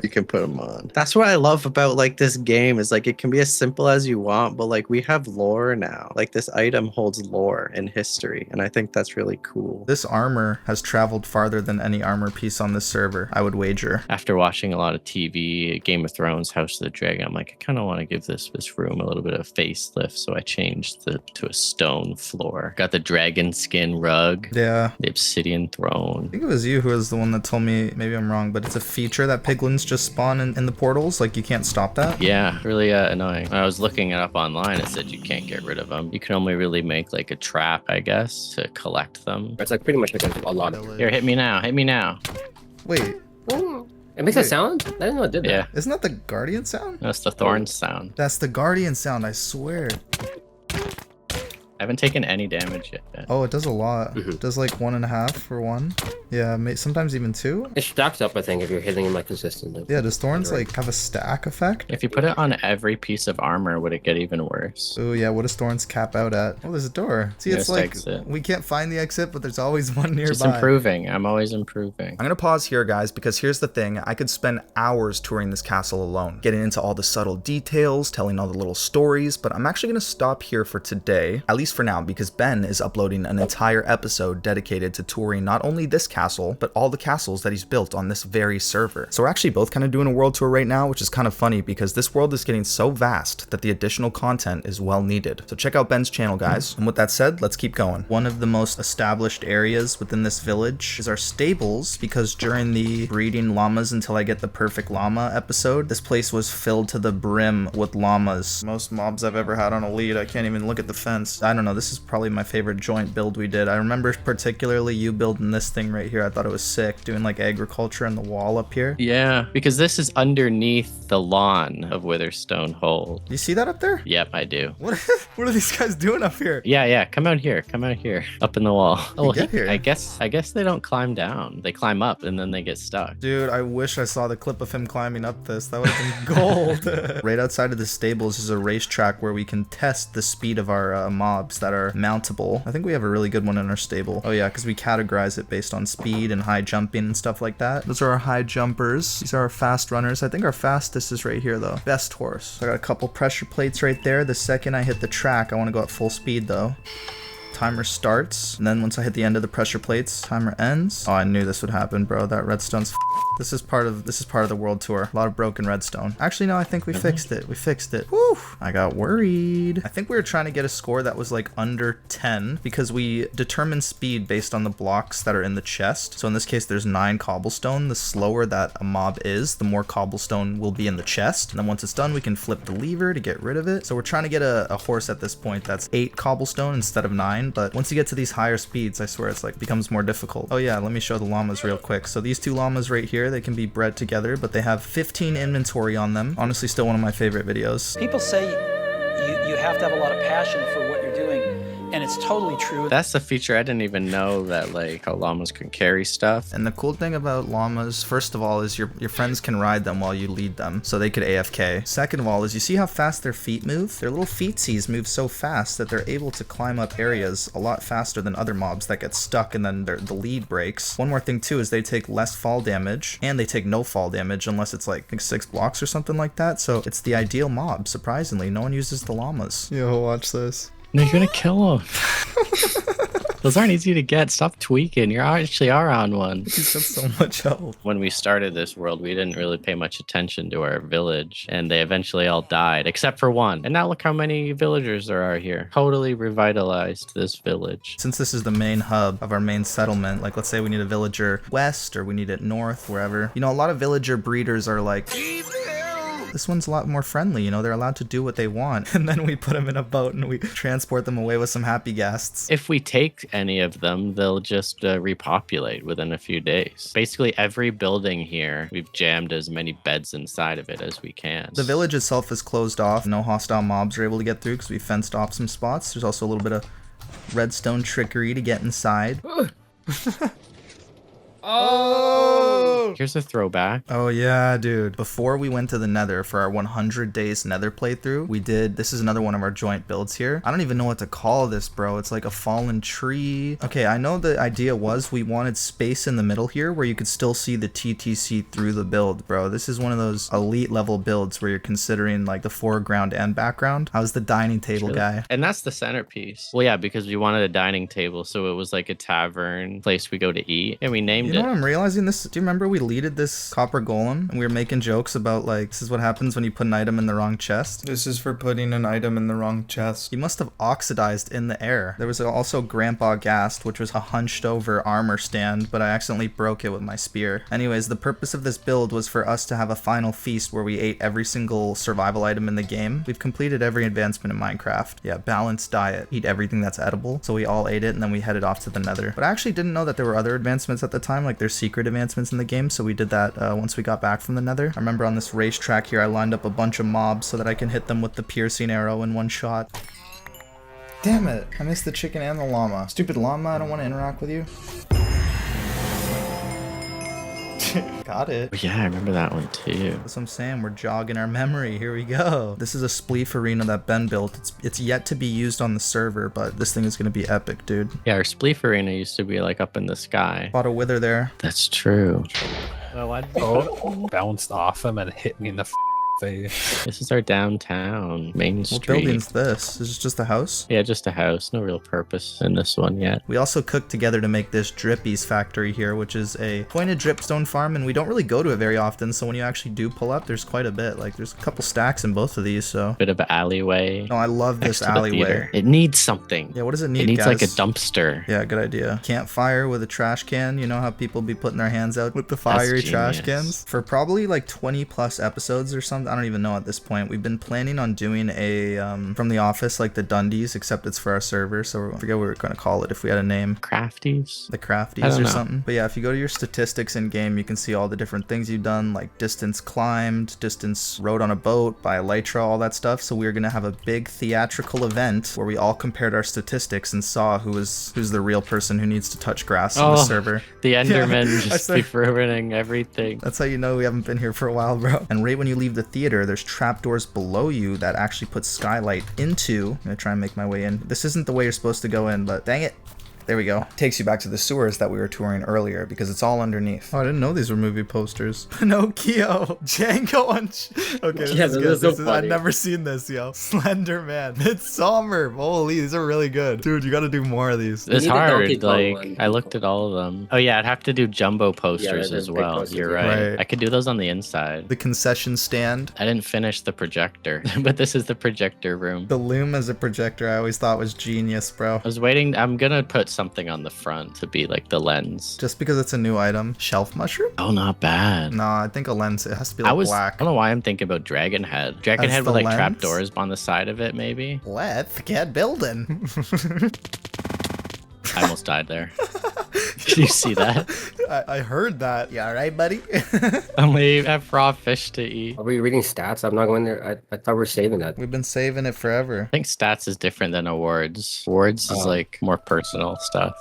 You can put them on. That's what I love about like this game is like it can be as simple as you want, but like we have lore now. Like this item holds lore and history, and I think that's really cool. This armor has traveled farther than any armor piece on this server, I would wager. After watching a lot of TV, Game of Thrones, House of the Dragon, I'm like, I kind of want to give this room a little bit of facelift, so I changed to a stone floor. Got the dragon skin rug. Yeah. The obsidian throne. I think it was you who was the one that told me, maybe I'm wrong, but it's a feature that piglins just spawn in the portals. Like you can't stop that. Yeah, really annoying. When I was looking it up online, it said you can't get rid of them. You can only really make like a trap, I guess, to collect them. It's like pretty much like a lot of... Here, hit me now. Hit me now. Wait. It makes a sound? I didn't know it did that. Yeah. Isn't that the Guardian sound? That's the thorn sound. That's the Guardian sound, I swear. I haven't taken any damage yet. Oh, it does a lot. It does like 1.5 for 1. Yeah, sometimes even 2. It stacks up, I think, if you're hitting him like consistently. Yeah, does thorns like have a stack effect? If you put it on every piece of armor, would it get even worse? Oh yeah, what does thorns cap out at? Oh, there's a door. See, it's There's like exit. we can't find the exit, but there's always one nearby. Just improving. I'm always improving. I'm gonna pause here, guys, because here's the thing. I could spend hours touring this castle alone, getting into all the subtle details, telling all the little stories, but I'm actually gonna stop here for today, at least for now, because Ben is uploading an entire episode dedicated to touring not only this castle, but all the castles that he's built on this very server. So we're actually both kind of doing a world tour right now, which is kind of funny because this world is getting so vast that the additional content is well needed. So check out Ben's channel, guys. And with that said, let's keep going. One of the most established areas within this village is our stables, because during the breeding llamas until I get the perfect llama episode, this place was filled to the brim with llamas. Most mobs I've ever had on a lead. I can't even look at the fence. I don't know. This is probably my favorite joint build we did. I remember particularly you building this thing right here. I thought it was sick, doing like agriculture on the wall up here. Yeah, because this is underneath the lawn of Witherstone Hold. You see that up there? Yep, I do. What are these guys doing up here? Yeah, come out here. Come out here. Up in the wall. Oh, get here. I guess they don't climb down. They climb up and then they get stuck. Dude, I wish I saw the clip of him climbing up this. That would have been gold. Right outside of the stables is a racetrack where we can test the speed of our mobs that are mountable. I think we have a really good one in our stable. Oh yeah, because we categorize it based on speed and high jumping and stuff like that. Those are our high jumpers. These are our fast runners. I think our fastest is right here though. Best horse. So I got a couple pressure plates right there. The second I hit the track, I want to go at full speed though. Timer starts, and then once I hit the end of the pressure plates, timer ends. Oh, I knew this would happen, bro. That redstone's This is part of the world tour. A lot of broken redstone. Actually, no, I think we fixed it. We fixed it. Woo! I got worried. I think we were trying to get a score that was like under 10 because we determine speed based on the blocks that are in the chest. So in this case, there's 9 cobblestone. The slower that a mob is, the more cobblestone will be in the chest. And then once it's done, we can flip the lever to get rid of it. So we're trying to get a horse at this point that's 8 cobblestone instead of 9. But once you get to these higher speeds, I swear it's like becomes more difficult. Oh yeah, let me show the llamas real quick. So these 2 llamas right here, they can be bred together, but they have 15 inventory on them. Honestly, still one of my favorite videos. People say you have to have a lot of passion for what you're doing, and it's totally true. That's the feature. I didn't even know that, like, how llamas can carry stuff. And the cool thing about llamas, first of all, is your friends can ride them while you lead them, so they could AFK. Second of all is you see how fast their feet move? Their little feetsies move so fast that they're able to climb up areas a lot faster than other mobs that get stuck and then the lead breaks. One more thing too is they take less fall damage, and they take no fall damage unless it's like 6 blocks or something like that. So it's the ideal mob, surprisingly. No one uses the llamas. Yo, watch this. No, you're gonna kill him. Those aren't easy to get. Stop tweaking. You actually are on one. He's got so much health. When we started this world, we didn't really pay much attention to our village, and they eventually all died, except for one. And now look how many villagers there are here. Totally revitalized this village. Since this is the main hub of our main settlement, like let's say we need a villager west or we need it north, wherever. You know, a lot of villager breeders are like, this one's a lot more friendly, you know, they're allowed to do what they want. And then we put them in a boat and we transport them away with some happy guests. If we take any of them, they'll just repopulate within a few days. Basically, every building here, we've jammed as many beds inside of it as we can. The village itself is closed off. No hostile mobs are able to get through because we fenced off some spots. There's also a little bit of redstone trickery to get inside. Oh! Here's a throwback. Oh yeah, dude. Before we went to the nether for our 100 days nether playthrough, we did, this is another one of our joint builds here. I don't even know what to call this, bro. It's like a fallen tree. Okay, I know the idea was we wanted space in the middle here where you could still see the TTC through the build, bro. This is one of those elite level builds where you're considering like the foreground and background. I was the dining table guy. And that's the centerpiece. Well, yeah, because we wanted a dining table, so it was like a tavern place we go to eat, and we named it. You know what I'm realizing? This, do you remember we leaded this copper golem and we were making jokes about like, this is what happens when you put an item in the wrong chest? This is for putting an item in the wrong chest. He must have oxidized in the air. There was also Grandpa Gassed, which was a hunched over armor stand, but I accidentally broke it with my spear. Anyways, the purpose of this build was for us to have a final feast where we ate every single survival item in the game. We've completed every advancement in Minecraft. Yeah, balanced diet. Eat everything that's edible. So we all ate it and then we headed off to the nether. But I actually didn't know that there were other advancements at the time, like there's secret advancements in the game, so we did that once we got back from the nether. I remember on this racetrack here, I lined up a bunch of mobs so that I can hit them with the piercing arrow in one shot. Damn it. I missed the chicken and the llama. Stupid llama, I don't want to interact with you. Got it. Oh, yeah, I remember that one too. That's what I'm saying. We're jogging our memory. Here we go. This is a spleef arena that Ben built. It's yet to be used on the server, but this thing is going to be epic, dude. Yeah, our spleef arena used to be like up in the sky. Bought a wither there. That's true. Bounced off him and hit me in the face. This is our downtown main street. What building's this? Is this just a house? Yeah, just a house. No real purpose in this one yet. We also cooked together to make this Drippy's factory here, which is a pointed dripstone farm, and we don't really go to it very often, so when you actually do pull up, there's quite a bit. Like, there's a couple stacks in both of these, so... Bit of an alleyway. No, I love this alleyway. It needs something. Yeah, what does it need, It needs guys? like a dumpster. Yeah, good idea. Campfire with a trash can. You know how people be putting their hands out with the fiery trash cans? For probably like 20 plus episodes or something, I don't even know at this point. We've been planning on doing a from the office, like the Dundies, except it's for our server, so I forget what we were going to call it if we had a name. Crafties? The Crafties or something. But yeah, if you go to your statistics in game, you can see all the different things you've done, like distance climbed, distance rode on a boat, by elytra, all that stuff. So we're going to have a big theatrical event where we all compared our statistics and saw who's the real person who needs to touch grass on the server. The Enderman just keep ruining everything. That's how you know we haven't been here for a while, bro. And right when you leave the theater, there's trapdoors below you that actually put skylight into. I'm gonna try and make my way in. This isn't the way you're supposed to go in, but dang it. There we go. Takes you back to the sewers that we were touring earlier because it's all underneath. Oh, I didn't know these were movie posters. Pinocchio, Django okay, this is good. This is, I've never seen this, yo. Slender Man, Midsummer. Holy, these are really good. Dude, you gotta do more of these. It's hard. Like, I looked at all of them. Oh yeah, I'd have to do jumbo posters as well. Posters, you're right. I could do those on the inside. The concession stand. I didn't finish the projector, but this is the projector room. The loom as a projector I always thought was genius, bro. I was waiting. I'm gonna put something on the front to be like the lens. Just because it's a new item. Shelf mushroom? Oh, not bad. No, I think a lens, it has to be like black. I don't know why I'm thinking about Dragon Head. Dragon Head with like trapdoors on the side of it, maybe. Let's get building. I almost died there. Did you see that? I heard that. You all right, buddy? Only have raw fish to eat. Are we reading stats? I'm not going there. I thought we were saving that. We've been saving it forever. I think stats is different than awards. Awards is like more personal stuff.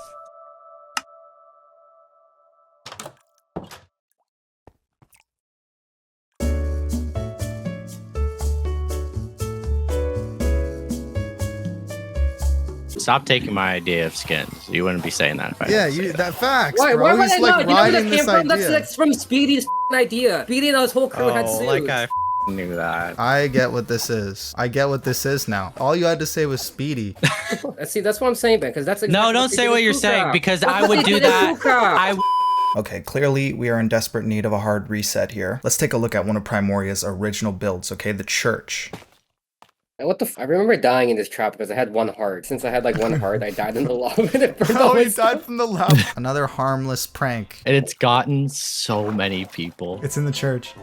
Stop taking my idea of skins. You wouldn't be saying that if I that facts. Why bro. would I like not? You know where that riding came from? idea. That's from Speedy's idea. Speedy and his whole crew had suits. Like I knew that. I get what this is. I get what this is now. All you had to say was Speedy. See, that's what I'm saying, Ben, because that's exactly No, don't say what you're saying, because I would do that. Okay, clearly we are in desperate need of a hard reset here. Let's take a look at one of Primoria's original builds, okay? The church. What the I remember dying in this trap because I had one heart. Since I had like one heart, I died in the lava. Oh, he died from the lava. Another harmless prank. And it's gotten so many people. It's in the church.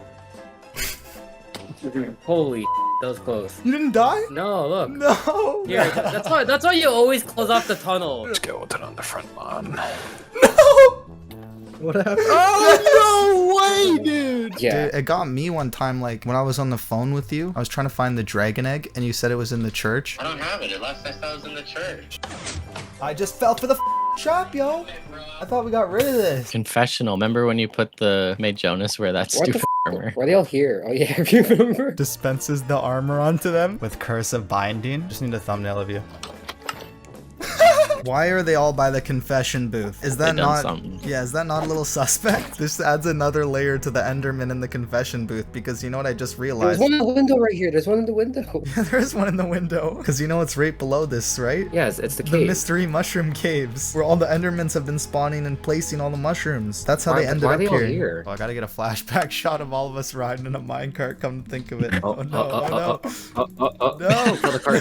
Holy that was close. You didn't die? No, look. No. Here, that's why you always close off the tunnel. Let's go with it on the front lawn. No! What happened? Oh, no way, dude! Yeah. Dude, it got me one time, like, when I was on the phone with you. I was trying to find the dragon egg, and you said it was in the church. I don't have it. Last I saw it was in the church. I just fell for the trap, yo! I thought we got rid of this. Confessional. Remember when you made Jonas wear that stupid armor? Why are they all here? Oh yeah, if you remember. Dispenses the armor onto them with curse of binding. Just need a thumbnail of you. Why are they all by the confession booth? Is that not Yeah, is that not a little suspect? This adds another layer to the Enderman in the confession booth, because you know what I just realized? There's one in the window right here. There's one in the window. Yeah, there's one in the window. Because you know it's right below this, right? Yes, it's the cave. The mystery mushroom caves, where all the Endermans have been spawning and placing all the mushrooms. That's how they ended up here. Oh, I gotta get a flashback shot of all of us riding in a minecart, come to think of it. Oh no, no.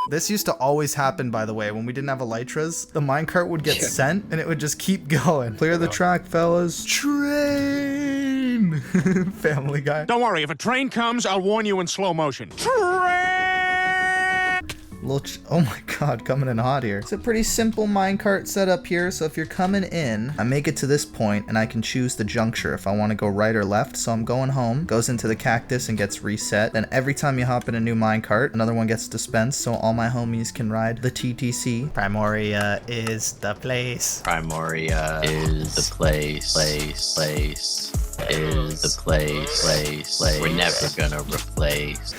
This used to always happen, by the way, when we didn't have elytras. The minecart would get sent, and it would just keep going. Clear the track, fellas. Train! Family Guy. Don't worry, if a train comes, I'll warn you in slow motion. Train! Oh my god, coming in hot here. It's a pretty simple minecart setup here. So if you're coming in, I make it to this point and I can choose the juncture if I want to go right or left. So I'm going home, goes into the cactus and gets reset. Then every time you hop in a new minecart, another one gets dispensed. So all my homies can ride the TTC. Primoria is the place. Primoria is the place. Is the place. We're never gonna replace.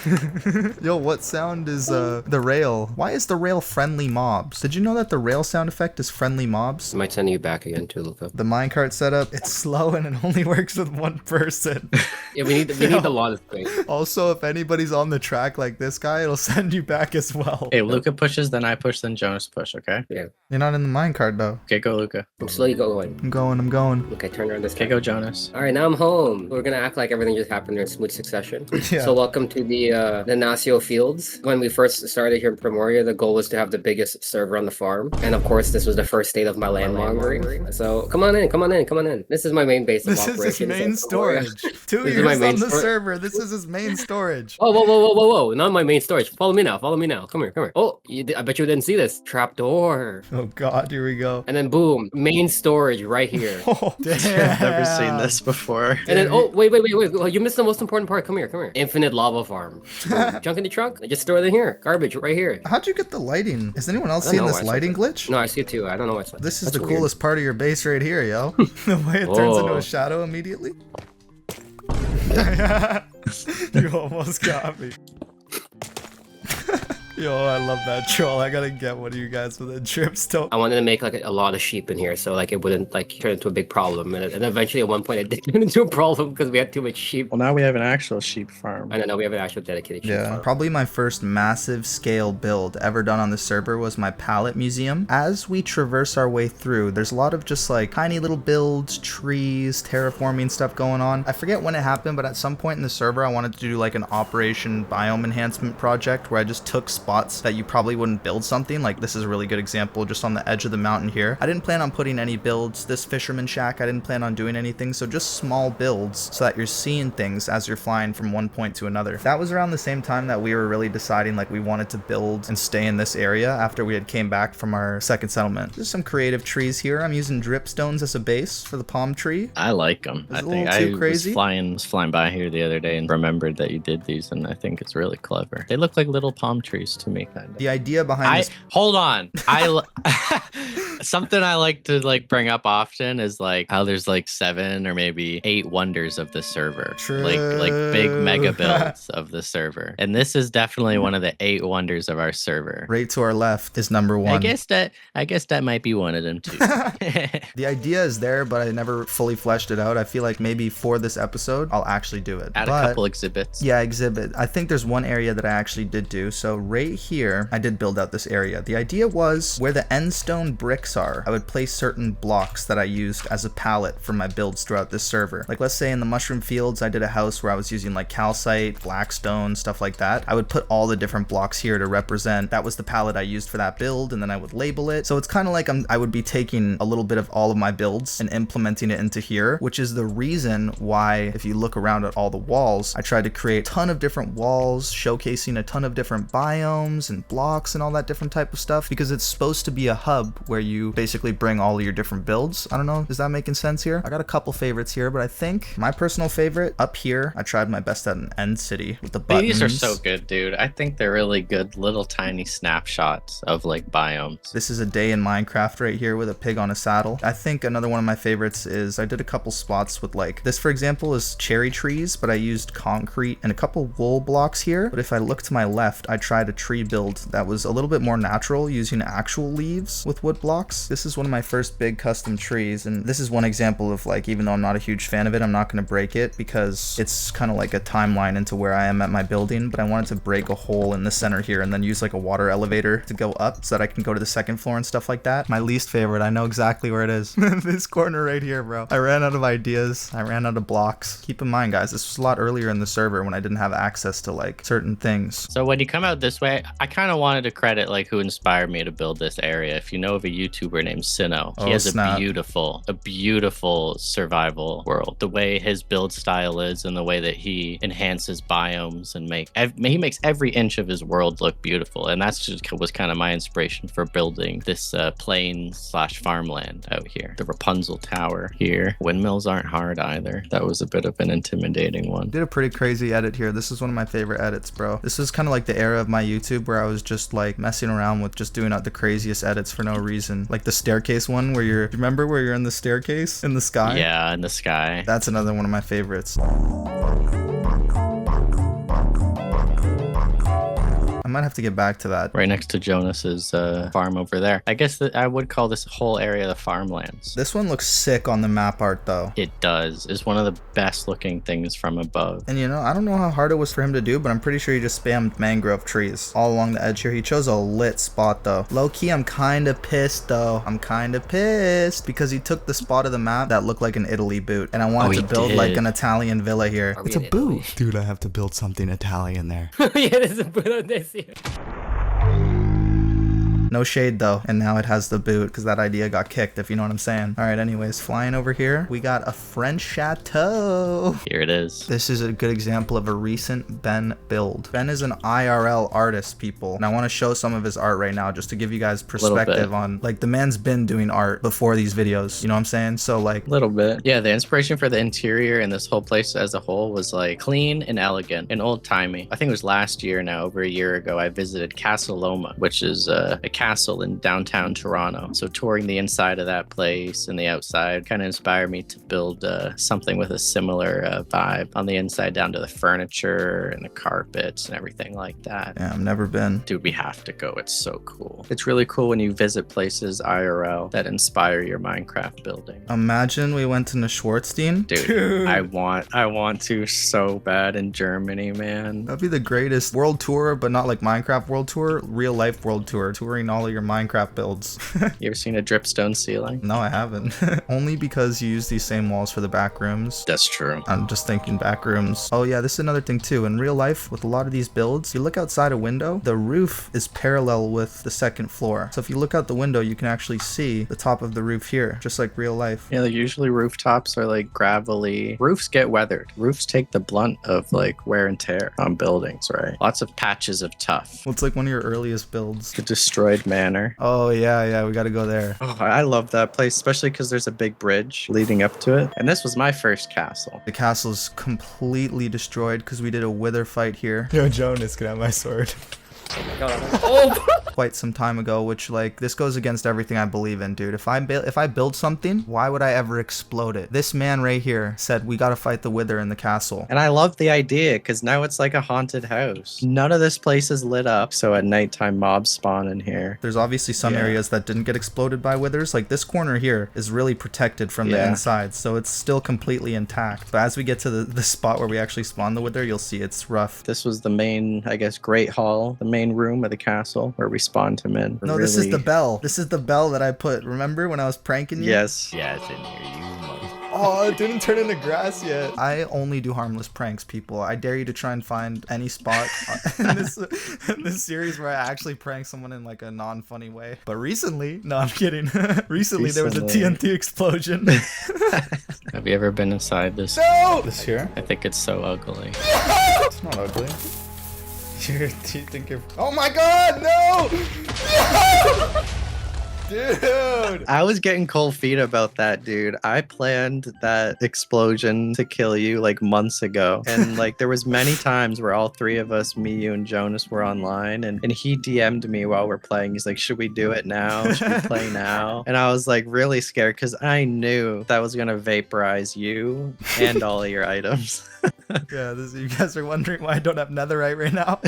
Yo, what sound is the rail? Why is the rail friendly mobs? Did you know that the rail sound effect is friendly mobs? I might send you back again too, Luca. The minecart setup, it's slow and it only works with one person. Yeah, we need a lot of things. Also, if anybody's on the track like this guy, it'll send you back as well. Hey, Luca pushes, then I push, then Jonas push, okay? Yeah. You're not in the minecart though. Okay, go Luca. I'm slowly going. I'm going. Okay, turn around this Okay, guy. go Jonas. All right, now I'm home. We're gonna act like everything just happened in smooth succession. Yeah. So welcome to the Nacio Fields. When we first started here in Primoria, the goal was to have the biggest server on the farm, and of course, this was the first state of my landmongering. So come on in. This is my main base of This is operations. his main storage. 2 This is my years main on the stor- server. This is his main storage. Oh, whoa! Not my main storage. Follow me now. Come here. Oh, I bet you didn't see this trapdoor. Oh god, here we go. And then boom, main storage right here. Oh, damn. I've never seen this before. And then, oh, wait. Oh, you missed the most important part. Come here. Infinite lava farm. Boom. Junk in the trunk. I just store it in here. Garbage right here. How'd you get the lighting? Is anyone else I don't seeing know this why I said lighting that. glitch? No, I see it too. I don't know what's that. This is That's the weird. coolest part of your base right here, yo. The way it turns into Whoa. a shadow immediately. You almost got me. Yo, I love that troll. I gotta get one of you guys with a dripstone. I wanted to make like a lot of sheep in here, so like it wouldn't like turn into a big problem. And eventually, at one point, it did turn into a problem because we had too much sheep. Well, now we have an actual sheep farm. I don't know. We have an actual dedicated sheep Yeah, farm. probably my first massive scale build ever done on the server was my pallet museum. As we traverse our way through, there's a lot of just like tiny little builds, trees, terraforming stuff going on. I forget when it happened, but at some point in the server, I wanted to do like an Operation Biome Enhancement project where I just took spots that you probably wouldn't build something. Like this is a really good example just on the edge of the mountain here. I didn't plan on putting any builds. This fisherman shack, I didn't plan on doing anything. So just small builds so that you're seeing things as you're flying from one point to another. That was around the same time that we were really deciding like we wanted to build and stay in this area after we had came back from our second settlement. There's some creative trees here. I'm using dripstones as a base for the palm tree. I like them. Is I it a think little too I crazy? was flying by here the other day and remembered that you did these, and I think it's really clever. They look like little palm trees to me, kind of. The idea behind this Hold on. Something I like to like bring up often is like how there's like 7 or maybe 8 wonders of the server. True. Like big mega builds of the server. And this is definitely one of the 8 wonders of our server. right to our left is number 1. I guess that might be one of them too. The idea is there, but I never fully fleshed it out. I feel like maybe for this episode, I'll actually do it. Add a couple exhibits. Yeah, exhibit. I think there's one area that I actually did do. So right here, I did build out this area. The idea was where the endstone bricks are, I would place certain blocks that I used as a palette for my builds throughout this server. Like let's say in the mushroom fields, I did a house where I was using like calcite, blackstone, stuff like that. I would put all the different blocks here to represent that was the palette I used for that build, and then I would label it. So it's kind of like I would be taking a little bit of all of my builds and implementing it into here, which is the reason why if you look around at all the walls, I tried to create a ton of different walls showcasing a ton of different biomes and blocks and all that different type of stuff, because it's supposed to be a hub where you basically bring all of your different builds. I don't know, is that making sense here? I got a couple favorites here, but I think my personal favorite up here, I tried my best at an end city with the buttons. These are so good, dude. I think they're really good little tiny snapshots of like biomes. This is a day in Minecraft right here with a pig on a saddle. I think another one of my favorites is I did a couple spots with like, this for example is cherry trees, but I used concrete and a couple wool blocks here. But if I look to my left, I tried a tree build that was a little bit more natural using actual leaves with wood blocks. This is one of my first big custom trees, and this is one example of like, even though I'm not a huge fan of it, I'm not going to break it because it's kind of like a timeline into where I am at my building, but I wanted to break a hole in the center here and then use like a water elevator to go up so that I can go to the second floor and stuff like that. My least favorite, I know exactly where it is. This corner right here, bro. I ran out of ideas. I ran out of blocks. Keep in mind, guys, this was a lot earlier in the server when I didn't have access to like certain things. So when you come out this way, way, I kind of wanted to credit like who inspired me to build this area. If you know of a YouTuber named Sino, he has a beautiful survival world. The way his build style is and the way that he enhances biomes and he makes every inch of his world look beautiful. And that's just was kind of my inspiration for building this plain/farmland out here. The Rapunzel Tower here. Windmills aren't hard either. That was a bit of an intimidating one. Did a pretty crazy edit here. This is one of my favorite edits, bro. This is kind of like the era of my YouTube where I was just like messing around with just doing out the craziest edits for no reason. Like the staircase one where remember where you're in the staircase in the sky? Yeah, in the sky. That's another one of my favorites. I might have to get back to that. Right next to Jonas's farm over there. I guess that I would call this whole area the Farmlands. This one looks sick on the map art though. It does. It's one of the best looking things from above. And you know, I don't know how hard it was for him to do, but I'm pretty sure he just spammed mangrove trees all along the edge here. He chose a lit spot though. Low key, I'm kind of pissed though. I'm kind of pissed because he took the spot of the map that looked like an Italy boot. And I wanted to build like an Italian villa here. It's a boot. Dude, I have to build something Italian there. Yeah, there's a boot on this here. No shade though, and now it has the boot because that idea got kicked, if you know what I'm saying. All right, anyways, flying over here, we got a French chateau. Here it is. This is a good example of a recent Ben build. Ben is an IRL artist, people, and I want to show some of his art right now just to give you guys perspective on, like, the man's been doing art before these videos, you know what I'm saying? So like, a little bit. Yeah, the inspiration for the interior and this whole place as a whole was like clean and elegant and old-timey. I think it was last year now, over a year ago, I visited Castle Loma, which is a castle in downtown Toronto. So touring the inside of that place and the outside kind of inspired me to build something with a similar vibe on the inside, down to the furniture and the carpets and everything like that. Yeah, I've never been. Dude, we have to go. It's so cool. It's really cool when you visit places IRL that inspire your Minecraft building. Imagine we went to Neuschwanstein. Dude, I want to so bad in Germany, man. That'd be the greatest world tour, but not like Minecraft world tour, real life world tour, touring all of your Minecraft builds. You ever seen a dripstone ceiling? No, I haven't. Only because you use these same walls for the back rooms. That's true. I'm just thinking back rooms. Oh yeah, this is another thing too. In real life, with a lot of these builds, you look outside a window, the roof is parallel with the second floor. So if you look out the window, you can actually see the top of the roof here, just like real life. Yeah, usually rooftops are like gravelly. Roofs get weathered. Roofs take the blunt of like wear and tear on buildings, right? Lots of patches of tough. What's like one of your earliest builds? The destroyed Manor. Oh yeah, we gotta go there. Oh, I love that place, especially because there's a big bridge leading up to it. And this was my first castle. The castle's completely destroyed because we did a wither fight here. Yo, Jonas, can I have my sword? Oh my god. Oh! Quite some time ago, which like this goes against everything I believe in, dude. If I build something, why would I ever explode it? This man right here said we gotta fight the wither in the castle. And I love the idea because now it's like a haunted house. None of this place is lit up, so at nighttime mobs spawn in here. There's obviously some areas that didn't get exploded by withers. Like this corner here is really protected from the inside, so it's still completely intact. But as we get to the spot where we actually spawn the wither, you'll see it's rough. This was the main, I guess, great hall, the main room of the castle where we spawned him in. No, this is the bell. This is the bell that I put. Remember when I was pranking you? Yes. Yeah, it's in here. Oh, it didn't turn into grass yet. I only do harmless pranks, people. I dare you to try and find any spot in this series where I actually prank someone in like a non-funny way. But recently, no, I'm kidding. Recently, there was a TNT explosion. Have you ever been inside this? No! This here? I think it's so ugly. It's not ugly. Do you think you're... Oh my god, no! No! Dude! I was getting cold feet about that, dude. I planned that explosion to kill you like months ago. And like there was many times where all three of us, me, you, and Jonas were online and he DM'd me while we're playing. He's like, should we do it now? Should we play now? And I was like really scared because I knew that was going to vaporize you and all of your items. Yeah, you guys are wondering why I don't have netherite right now.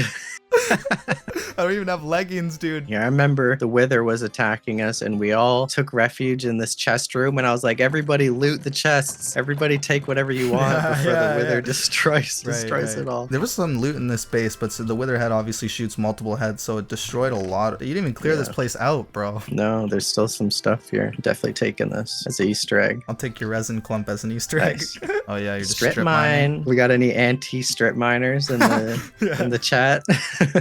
I don't even have leggings, dude. Yeah, I remember the wither was attacking us and we all took refuge in this chest room and I was like, everybody loot the chests. Everybody take whatever you want before the wither destroys it all. There was some loot in this base, but so the wither head obviously shoots multiple heads, so it destroyed a lot. You didn't even clear this place out, bro. No, there's still some stuff here. Definitely taking this as an Easter egg. I'll take your resin clump as an Easter egg. Nice. Oh yeah, you're just strip mine. We got any anti-strip miners in the in the chat?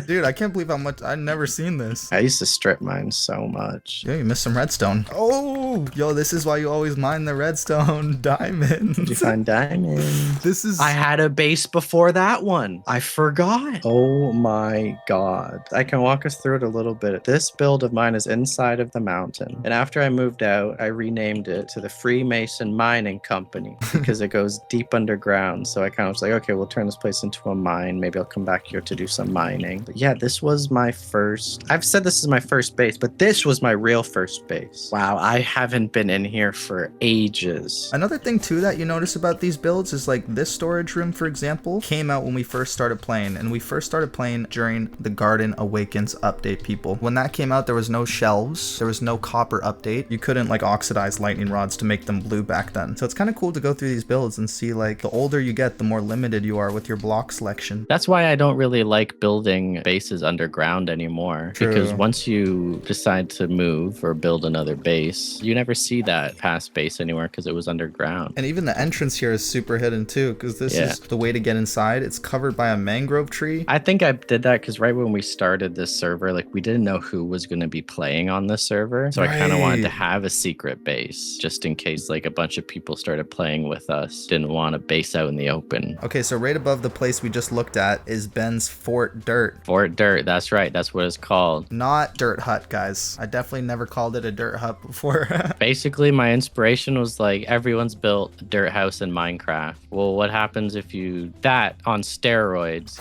Dude, I can't believe how much much. I've never seen this. I used to strip mine so much. Yeah, you missed some redstone. Oh, yo, this is why you always mine the redstone diamonds. Did you find diamonds? This is. I had a base before that one. I forgot. Oh my god. I can walk us through it a little bit. This build of mine is inside of the mountain. And after I moved out, I renamed it to the Freemason Mining Company because it goes deep underground. So I kind of was like, okay, we'll turn this place into a mine. Maybe I'll come back here to do some mining. But yeah, this was my first. I've said this is my first base, but this was my real first base. Wow, I haven't been in here for ages. Another thing too that you notice about these builds is like this storage room, for example, came out when we first started playing, and we first started playing during the Garden Awakens update, people. When that came out, there was no shelves, there was no copper update. You couldn't like oxidize lightning rods to make them blue back then. So it's kind of cool to go through these builds and see like the older you get, the more limited you are with your block selection. That's why I don't really like building bases underground anymore. True. Because once you decide to move or build another base, you never see that past base anywhere because it was underground. And even the entrance here is super hidden too, because this is the way to get inside. It's covered by a mangrove tree. I think I did that because right when we started this server, like we didn't know who was going to be playing on this server. So I kind of wanted to have a secret base just in case like a bunch of people started playing with us. Didn't want a base out in the open. Okay, so right above the place we just looked at is Ben's Fort Dirt. Fort Dirt, that's right. That's what it's called. Not Dirt Hut, guys. I definitely never called it a Dirt Hut before. Basically, my inspiration was like everyone's built a dirt house in Minecraft. Well, what happens if you that on steroids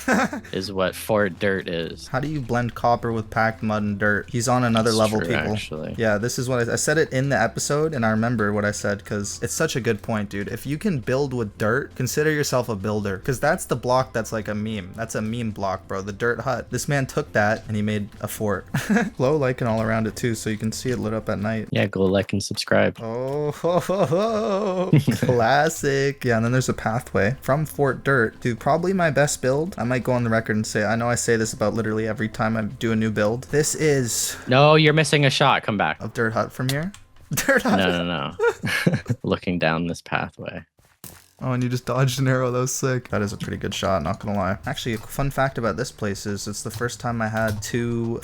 is what Fort Dirt is. How do you blend copper with packed mud and dirt? He's on another level, true, people. Actually. Yeah, this is what I said it in the episode, and I remember what I said because it's such a good point, dude. If you can build with dirt, consider yourself a builder, because that's the block that's like a meme. That's a meme block, bro. The Dirt Hut. This man took that and he made a fort. Glow liking all around it too, so you can see it lit up at night. Yeah, go like and subscribe. Oh, ho, ho, ho. Classic. Yeah, and then there's a pathway from Fort Dirt to probably my best build. I might go on the record and say, I know I say this about literally every time I do a new build. This is... No, you're missing a shot. Come back. Of Dirt Hut from here? Dirt Hut? No. Looking down this pathway. Oh, and you just dodged an arrow. That was sick. That is a pretty good shot, not gonna lie. Actually, a fun fact about this place is it's the first time I had two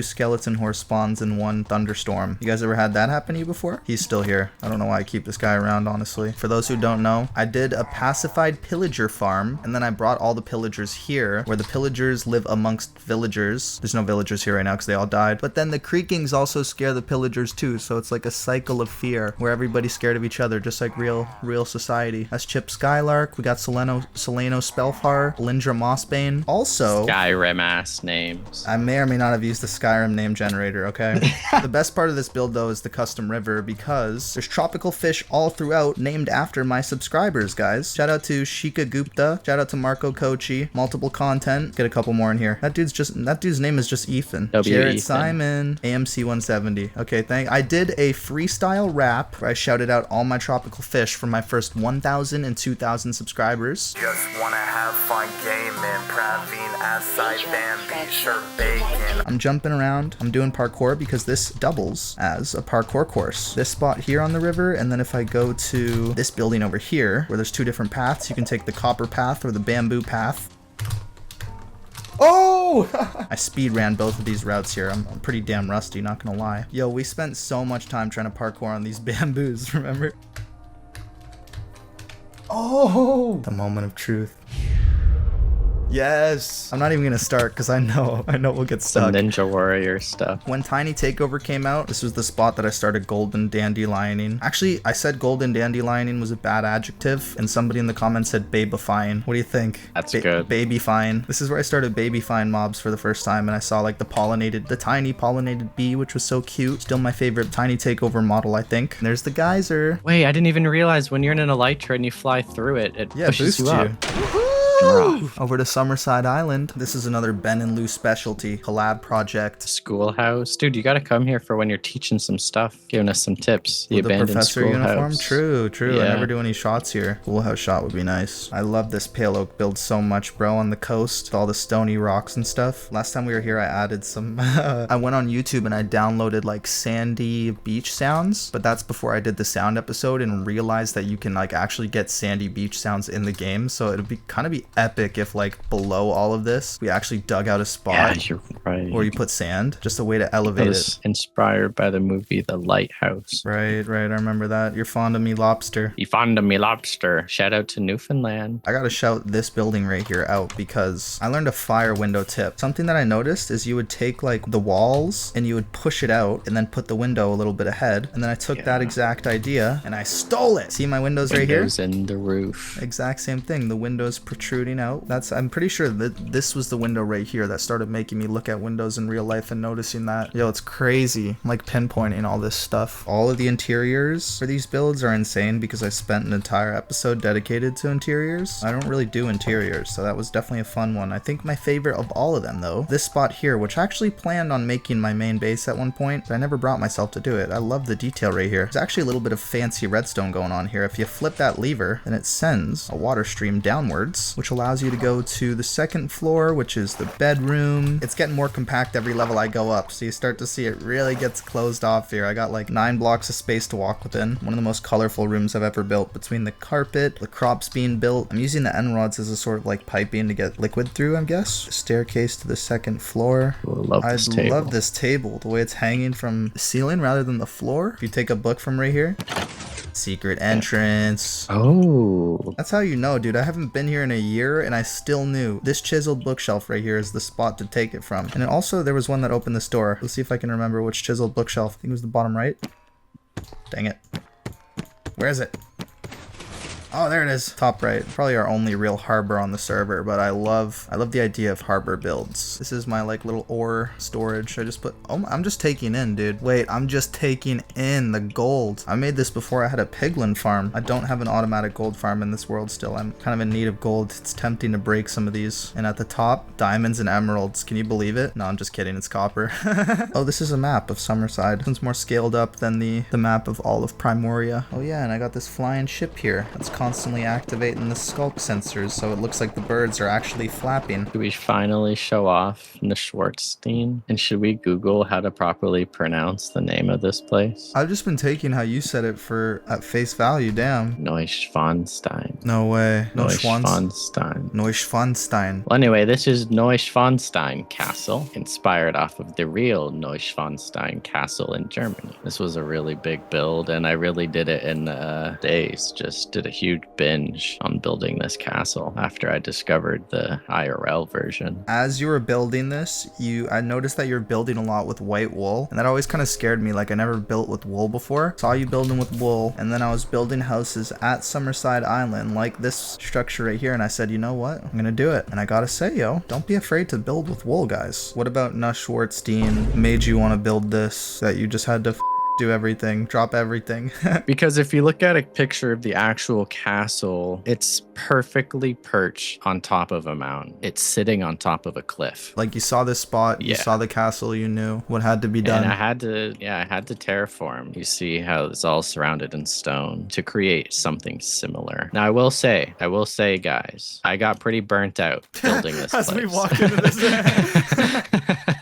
skeleton horse spawns in one thunderstorm. You guys ever had that happen to you before? He's still here. I don't know why I keep this guy around, honestly. For those who don't know, I did a pacified pillager farm, and then I brought all the pillagers here, where the pillagers live amongst villagers. There's no villagers here right now because they all died. But then the creakings also scare the pillagers too, so it's like a cycle of fear where everybody's scared of each other, just like real society. That's Chip Skylark. We got Seleno Spellfar, Lindra Mossbane. Also, Skyrim ass names. I may or may not have used the Skyrim name generator, okay? The best part of this build though is the custom river, because there's tropical fish all throughout named after my subscribers, guys. Shout out to Shika Gupta. Shout out to Marco Kochi. Multiple content. Get a couple more in here. That dude's name is just Ethan. Jared Simon. AMC 170. Okay, I did a freestyle rap where I shouted out all my tropical fish from my first 1,000 and 2,000 subscribers. Just wanna have fun gaming, Praveen outside Bambi, shirt bacon. I'm jumping around, I'm doing parkour because this doubles as a parkour course. This spot here on the river, and then if I go to this building over here, where there's two different paths, you can take the copper path or the bamboo path. Oh! I speed ran both of these routes here. I'm pretty damn rusty, not gonna lie. Yo, we spent so much time trying to parkour on these bamboos, remember? Oh! The moment of truth. Yes! I'm not even gonna start because I know we'll get stuck. Some Ninja Warrior stuff. When Tiny Takeover came out, this was the spot that I started golden dandelioning. Actually, I said golden dandelioning was a bad adjective, and somebody in the comments said babifying. What do you think? That's good. Babyfine. This is where I started babyfine mobs for the first time, and I saw like the tiny pollinated bee, which was so cute. Still my favorite Tiny Takeover model, I think. And there's the geyser. Wait, I didn't even realize when you're in an elytra and you fly through it, it pushes you up. Over to Summerside Island. This is another Ben and Lou specialty collab project. Schoolhouse. Dude, you gotta come here for when you're teaching some stuff, giving us some tips. The With abandoned the professor schoolhouse. Uniform? True. Yeah. I never do any shots here. Schoolhouse shot would be nice. I love this pale oak build so much, bro, on the coast with all the stony rocks and stuff. Last time we were here, I added some... I went on YouTube and I downloaded like sandy beach sounds, but that's before I did the sound episode and realized that you can like actually get sandy beach sounds in the game, so it'd be kind of be epic if like below all of this, we actually dug out a spot. Yeah, you're right. Or you put sand, just a way to elevate it. Inspired by the movie The Lighthouse. Right. I remember that. You're fond of me lobster. You fond of me lobster. Shout out to Newfoundland. I gotta shout this building right here out because I learned a fire window tip. Something that I noticed is you would take like the walls and you would push it out and then put the window a little bit ahead. And then I took that exact idea and I stole it. See my windows right here? Windows in the roof. Exact same thing. The windows protruding out. I'm pretty sure that this was the window right here that started making me look at windows in real life and noticing that. Yo, it's crazy. I'm like pinpointing all this stuff. All of the interiors for these builds are insane because I spent an entire episode dedicated to interiors. I don't really do interiors, so that was definitely a fun one. I think my favorite of all of them though, this spot here, which I actually planned on making my main base at one point, but I never brought myself to do it. I love the detail right here. There's actually a little bit of fancy redstone going on here. If you flip that lever, then it sends a water stream downwards, which allows you to go to the second floor, which is the bedroom. It's getting more compact every level I go up, so you start to see it really gets closed off here. I got like 9 blocks of space to walk within. One of the most colorful rooms I've ever built, between the carpet, the crops being built. I'm using the end rods as a sort of like piping to get liquid through, I guess. Staircase to the second floor. I love this table, the way it's hanging from the ceiling rather than the floor. If you take a book from right here, secret entrance. Oh, that's how you know, dude. I haven't been here in a year and I still knew this chiseled bookshelf right here is the spot to take it from. And then also there was one that opened this door. Let's see if I can remember which chiseled bookshelf. I think it was the bottom right. Dang it. Where is it? Oh, there it is. Top right. Probably our only real harbor on the server, but I love the idea of harbor builds. This is my like little ore storage. I just put, oh, I'm just taking in, dude. Wait, I'm just taking in the gold. I made this before I had a piglin farm. I don't have an automatic gold farm in this world still. I'm kind of in need of gold. It's tempting to break some of these. And at the top, diamonds and emeralds. Can you believe it? No, I'm just kidding. It's copper. Oh, this is a map of Summerside. This one's more scaled up than the map of all of Primoria. Oh yeah, and I got this flying ship here. That's constantly activating the sculpt sensors, so it looks like the birds are actually flapping. Do we finally show off Neuschwanstein? And should we Google how to properly pronounce the name of this place? I've just been taking how you said it at face value, damn. Neuschwanstein. No way. Neuschwanstein. Neuschwanstein. Well, anyway, this is Neuschwanstein Castle, inspired off of the real Neuschwanstein Castle in Germany. This was a really big build, and I really did it in days. Just did a huge binge on building this castle after I discovered the IRL version. As you were building this, I noticed that you're building a lot with white wool, and that always kind of scared me. Like, I never built with wool before. Saw you building with wool, and then I was building houses at Summerside Island like this structure right here, and I said, you know what, I'm gonna do it. And I gotta say, yo, don't be afraid to build with wool, guys. What about Neuschwanstein made you want to build this, that you just had to do everything, drop everything? Because if you look at a picture of the actual castle, it's perfectly perched on top of a mountain. It's sitting on top of a cliff. Like, you saw this spot, you saw the castle, you knew what had to be done. And I had to terraform. You see how it's all surrounded in stone to create something similar. Now, I will say, guys, I got pretty burnt out building this As place. we walk into this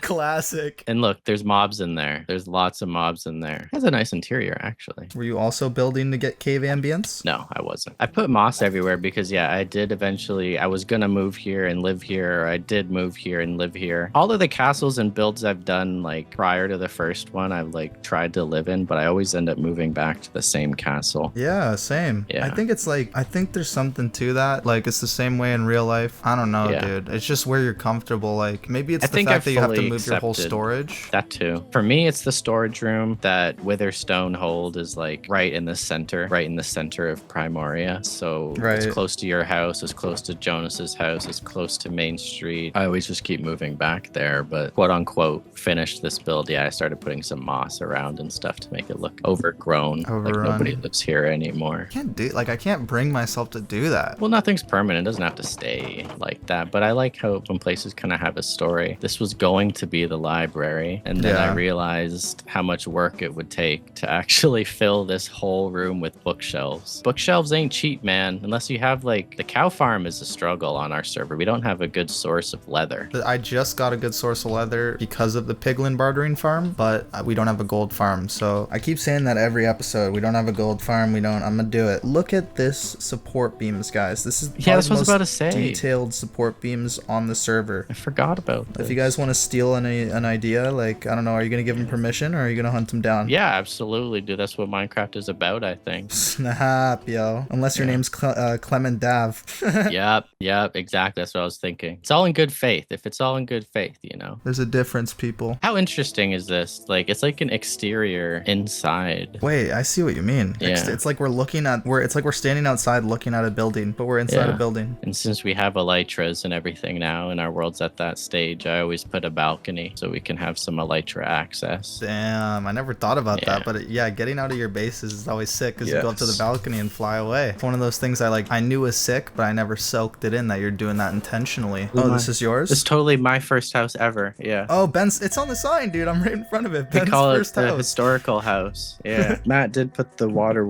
classic. And look, there's mobs in there. There's lots of mobs in there. It has a nice interior, actually. Were you also building to get cave ambience? No, I wasn't. I put moss everywhere because, yeah, I did eventually. I was gonna move here and live here. Or I did move here and live here. All of the castles and builds I've done, like, prior to the first one, I've, like, tried to live in, but I always end up moving back to the same castle. Yeah, same. Yeah. I think it's like, I think there's something to that. Like, it's the same way in real life. I don't know, dude. It's just where you're comfortable. Like, maybe it's the fact that you have to move your whole storage. That too. For me, it's the storage room that Witherstone hold is like right in the center of Primoria. So it's close to your house, it's close to Jonas's house, it's close to Main Street. I always just keep moving back there, but quote unquote finished this build. Yeah, I started putting some moss around and stuff to make it look overgrown. Like nobody lives here anymore. I can't bring myself to do that. Well, nothing's permanent. It doesn't have to stay like that, but I like how when places kind of have a story. This was going to be the library. And then I realized how much work it would take to actually fill this whole room with bookshelves. Bookshelves ain't cheap, man. Unless you have like the cow farm is a struggle on our server. We don't have a good source of leather. I just got a good source of leather because of the piglin bartering farm, but we don't have a gold farm. So I keep saying that every episode. We don't have a gold farm. I'm gonna do it. Look at this support beams, guys. This is that's what I was about to say. Detailed support beams on the server. I forgot about this. If you guys want to steal an idea, like, I don't know, are you gonna give them permission or are you gonna hunt them down? Yeah, absolutely, dude. That's what Minecraft is about, I think. Snap, yo. Unless your name's Clement Dav. Yep, exactly. That's what I was thinking. It's all in good faith. If it's all in good faith, you know. There's a difference, people. How interesting is this? Like, it's like an exterior inside. Wait, I see what you mean. Yeah. It's like we're standing outside looking at a building, but we're inside a building. And since we have elytras and everything now, and our world's at that stage, I always put a balcony so we can have some elytra access. Damn, I never thought about that, but getting out of your base is always sick because you go up to the balcony and fly away. It's one of those things I knew was sick, but I never soaked it in that you're doing that intentionally. This is yours? It's totally my first house ever. Yeah. Oh, Ben's, it's on the sign, dude. I'm right in front of it. Ben's they call first it the house. historical house. Yeah. Matt did put the water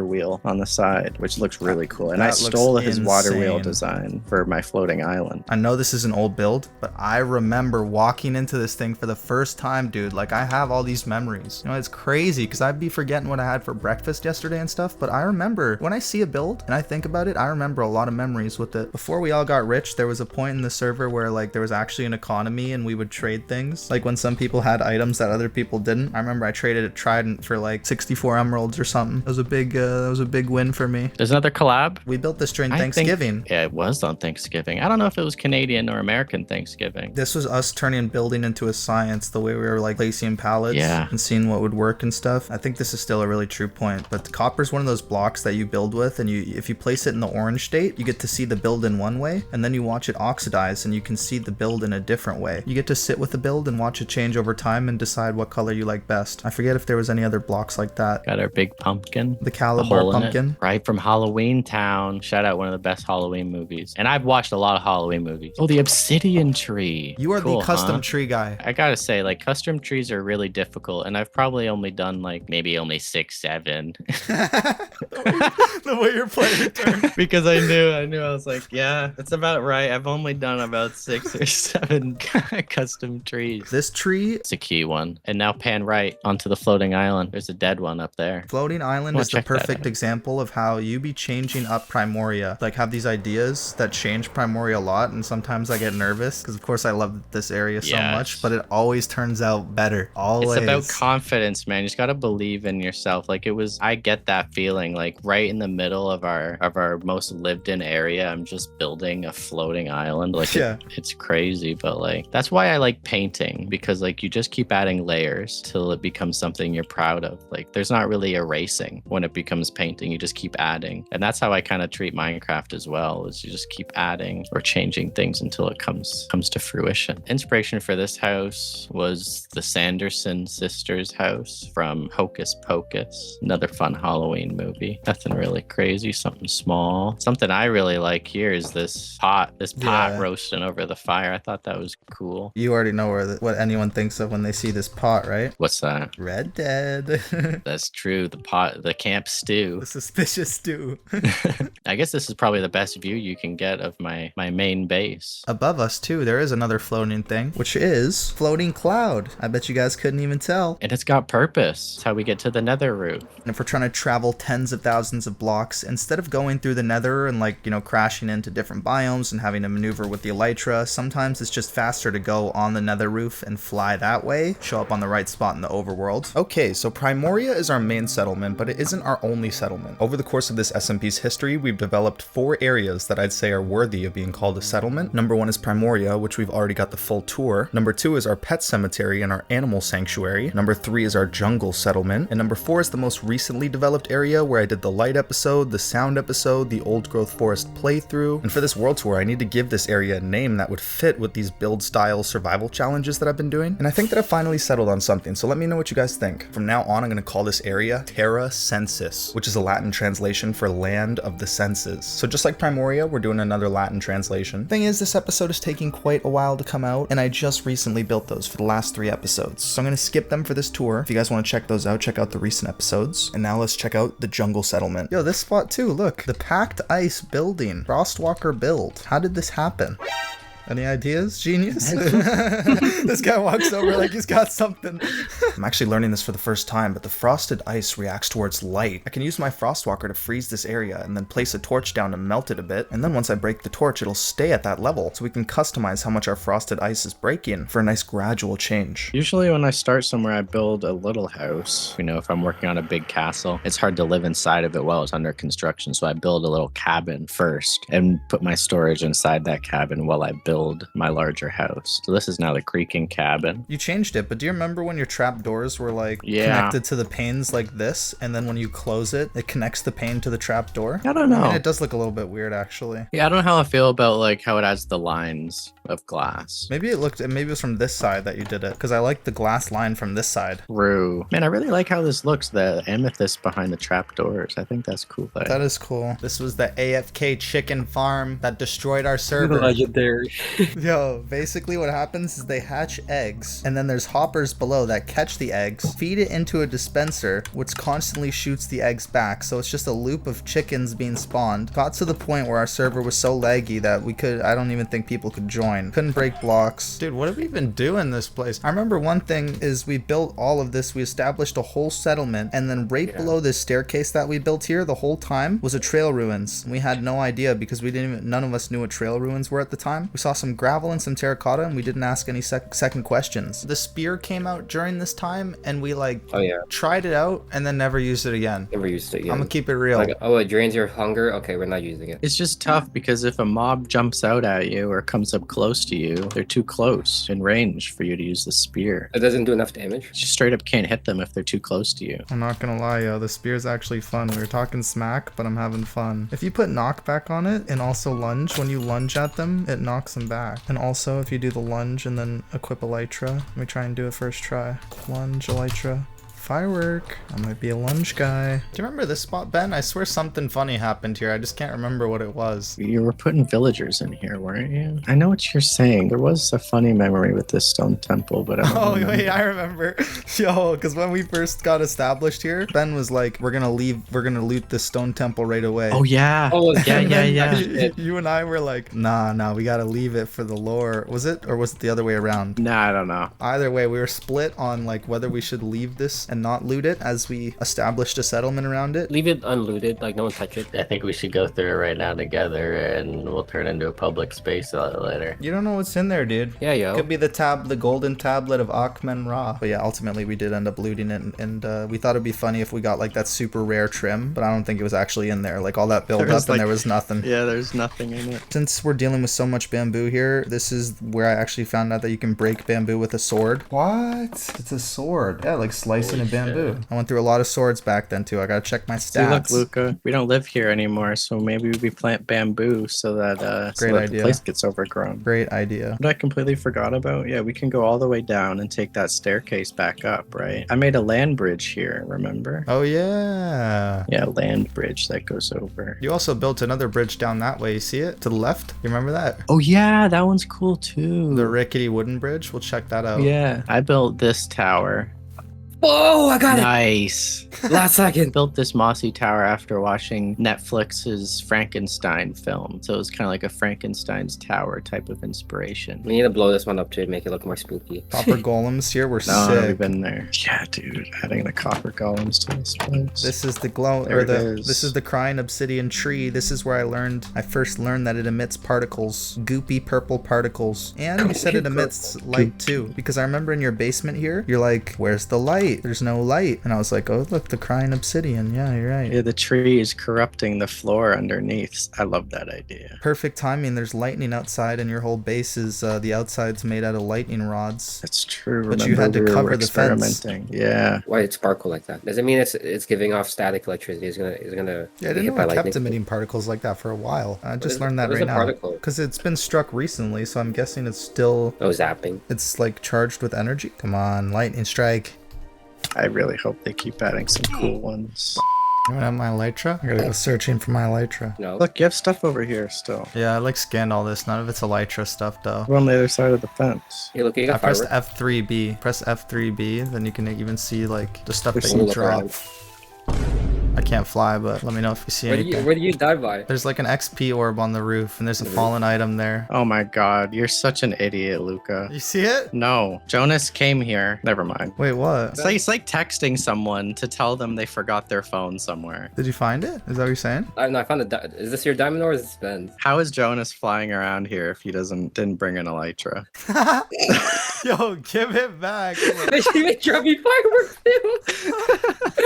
wheel on the side, which looks really cool. And I stole his water wheel design for my floating island. I know this is an old build, but I remember walking into this thing for the first time, dude. Like, I have all these memories. You know, it's crazy because I'd be forgetting what I had for breakfast yesterday and stuff, but I remember when I see a build and I think about it, I remember a lot of memories with it. Before we all got rich, there was a point in the server where like there was actually an economy and we would trade things. Like when some people had items that other people didn't. I remember I traded a trident for like 64 emeralds or something. That was a big win for me. There's another collab. We built this during Thanksgiving. Yeah, it was on Thanksgiving. I don't know if it was Canadian or American Thanksgiving. This was us turning building into a science, the way we were like placing pallets and seeing what would work and stuff. I think this is still a really true point, but copper is one of those blocks that you build with, and if you place it in the orange state, you get to see the build in one way, and then you watch it oxidize and you can see the build in a different way. You get to sit with the build and watch it change over time and decide what color you like best. I forget if there was any other blocks like that. Got our big pumpkin. The Calabar pumpkin. Right from Halloween Town. Shout out one of the best Halloween movies. And I've watched a lot of Halloween movies. Oh, the obsidian tree. You are the custom tree guy. I gotta say, like, custom trees are really difficult, and I've probably only done like maybe only 6, 7. The way you're playing it, turn. Because I knew I was like, yeah, that's about right. I've only done about 6 or 7 custom trees. This tree, it's a key one. And now pan right onto the floating island. There's a dead one up there. Floating island is the perfect example of how you be changing up Primoria. Like, have these ideas that change Primoria a lot, and sometimes I get nervous because of course I love this area so much, but it always turns out better. Always. It's about confidence, man. You just gotta believe in yourself. Like, I get that feeling like right in the middle of our most lived in area, I'm just building a floating island. Like, it's crazy, but like that's why I like painting, because like you just keep adding layers till it becomes something you're proud of. Like, there's not really erasing when it becomes painting. You just keep adding, and that's how I kind of treat Minecraft as well. Is you just keep adding or changing things until it comes to fruition. Inspiration for this house was the Sanderson sisters' house from Hocus Pocus, another fun Halloween movie. Nothing really crazy, something small. Something I really like here is this pot roasting over the fire. I thought that was cool. You already know what anyone thinks of when they see this pot, right? What's that? Red Dead. That's true. The camp stew. The suspicious stew. I guess this is probably the best view you can get of my main base. Above us too, there is another floating thing, which is floating cloud. I bet you guys couldn't even tell. And it's got purpose. It's how we get to the nether roof. And if we're trying to travel tens of thousands of blocks, instead of going through the nether and like, you know, crashing into different biomes and having to maneuver with the elytra, sometimes it's just faster to go on the nether roof and fly that way, show up on the right spot in the overworld. Okay, so Primoria is our main settlement, but it isn't our only settlement. Over the course of this SMP's history, we've developed 4 areas that I'd say are worthy of being called a settlement. Number 1 is Primoria, which we've already got the full tour. Number 2 is our pet cemetery and our animal sanctuary. Number 3 is our jungle settlement. And number 4 is the most recently developed area where I did the light episode, the sound episode, the old growth forest playthrough. And for this world tour, I need to give this area a name that would fit with these build style survival challenges that I've been doing. And I think that I've finally settled on something, so let me know what you guys think. From now on, I'm going to call this area Terra Sensus, which is a Latin translation for land of the senses. So just like Primoria, we're doing another Latin translation. Thing is, this episode is taking quite a while to come out, and I just just recently built those for the last 3 episodes. So I'm going to skip them for this tour. If you guys want to check those out, check out the recent episodes. And now let's check out the jungle settlement. Yo, this spot too, look. The packed ice building. Frostwalker build. How did this happen? Any ideas, genius? This guy walks over like he's got something. I'm actually learning this for the first time, but the frosted ice reacts towards light. I can use my frostwalker to freeze this area and then place a torch down to melt it a bit. And then once I break the torch, it'll stay at that level. So we can customize how much our frosted ice is breaking for a nice gradual change. Usually when I start somewhere, I build a little house. You know, if I'm working on a big castle, it's hard to live inside of it while it's under construction. So I build a little cabin first and put my storage inside that cabin while I build my larger house. So this is now the creaking cabin. You changed it, but do you remember when your trap doors were like connected to the panes like this, and then when you close it, it connects the pane to the trap door? I don't know. I mean, it does look a little bit weird actually. Yeah, I don't know how I feel about like how it adds the lines of glass. Maybe it was from this side that you did it, because I like the glass line from this side. True. Man, I really like how this looks, the amethyst behind the trap doors. I think that's cool. That is cool. This was the AFK chicken farm that destroyed our server. Legendary. Yo, basically what happens is they hatch eggs, and then there's hoppers below that catch the eggs, feed it into a dispenser, which constantly shoots the eggs back. So it's just a loop of chickens being spawned. Got to the point where our server was so laggy that I don't even think people could join. Couldn't break blocks. Dude, what have we been doing in this place? I remember one thing is we built all of this. We established a whole settlement, and then right below this staircase that we built here the whole time was a trail ruins. We had no idea because none of us knew what trail ruins were at the time. We saw some gravel and some terracotta, and we didn't ask any second questions. The spear came out during this time, and we tried it out and then never used it again. Never used it again. I'm gonna keep it real. Like, oh, it drains your hunger. Okay, we're not using it. It's just tough because if a mob jumps out at you or comes up close to you, they're too close in range for you to use the spear. It doesn't do enough damage. You just straight up can't hit them if they're too close to you. I'm not gonna lie, yo, the spear's actually fun. We were talking smack, but I'm having fun. If you put knockback on it and also lunge, when you lunge at them, it knocks them back. And also if you do the lunge and then equip elytra. Let me try and do it first try. Lunge, elytra. Firework. I might be a lunge guy. Do you remember this spot, Ben? I swear something funny happened here. I just can't remember what it was. You were putting villagers in here, weren't you? I know what you're saying. There was a funny memory with this stone temple, but I don't remember. Wait, I remember. Yo, because when we first got established here, Ben was like, we're gonna loot this stone temple right away. Oh yeah. Oh yeah. You and I were like, nah, we gotta leave it for the lore. Was it the other way around? Nah, I don't know. Either way, we were split on like whether we should leave this and not loot it as we established a settlement around it. Leave it unlooted, like no one touch it. I think we should go through it right now together, and we'll turn it into a public space later. You don't know what's in there, dude. Yeah, yo. Could be the golden tablet of Akhmen-Ra. But yeah, ultimately we did end up looting it, and we thought it'd be funny if we got like that super rare trim, but I don't think it was actually in there. Like all that build up and there was nothing. Yeah, there's nothing in it. Since we're dealing with so much bamboo here, this is where I actually found out that you can break bamboo with a sword. What? It's a sword. Yeah, like slicing a bamboo. I went through a lot of swords back then too. I gotta check my stats. See, look, Luca, we don't live here anymore, so maybe we plant bamboo so that the place gets overgrown. Great idea. What I completely forgot about, yeah, we can go all the way down and take that staircase back up, right? I made a land bridge here, remember? Oh yeah. Yeah, land bridge that goes over. You also built another bridge down that way. You see it? To the left? You remember that? Oh yeah, that one's cool too. The rickety wooden bridge? We'll check that out. Yeah. I built this tower. Whoa, I got it! Nice. Last second. Built this mossy tower after watching Netflix's Frankenstein film. So it was kind of like a Frankenstein's tower type of inspiration. We need to blow this one up to make it look more spooky. Copper golems here, we're No, sick. we've been there. Yeah, dude, adding the copper golems to this place. This is the this is the crying obsidian tree. This is where I first learned that it emits particles, goopy purple particles. And you said it emits light too, because I remember in your basement here, you're like, where's the light? There's no light. And I was like, oh, look, the crying obsidian. Yeah, you're right. Yeah, the tree is corrupting the floor underneath. I love that idea. Perfect timing. There's lightning outside, and your whole base is the outside's made out of lightning rods. That's true. But you had to cover the fence. Yeah. Why it sparkle like that? Does it mean it's giving off static electricity? It's gonna. Yeah, I didn't know it kept emitting particles like that for a while. I just learned that right now. Because it's been struck recently, so I'm guessing it's still. Oh, zapping. It's like charged with energy. Come on, lightning strike. I really hope they keep adding some cool ones. You want to have my elytra? I gotta go searching for my elytra. No. Look, you have stuff over here still. Yeah, I like scanned all this. None of it's elytra stuff though. We're on the other side of the fence. Hey, look, you I got pressed fireworks. F3B. Press F3B, then you can even see like the stuff There's that you some drop. around. I can't fly, but let me know if you see anything. Where do you die by? There's like an XP orb on the roof, and there's a fallen item there. Oh my god, you're such an idiot, Luca. You see it? No, Jonas came here. Never mind. Wait, what? It's like texting someone to tell them they forgot their phone somewhere. Did you find it? Is that what you're saying? No, I found a. Is this your diamond or is this Ben's? How is Jonas flying around here if he didn't bring an elytra? Yo, give it back. They should even drop me fireworks too.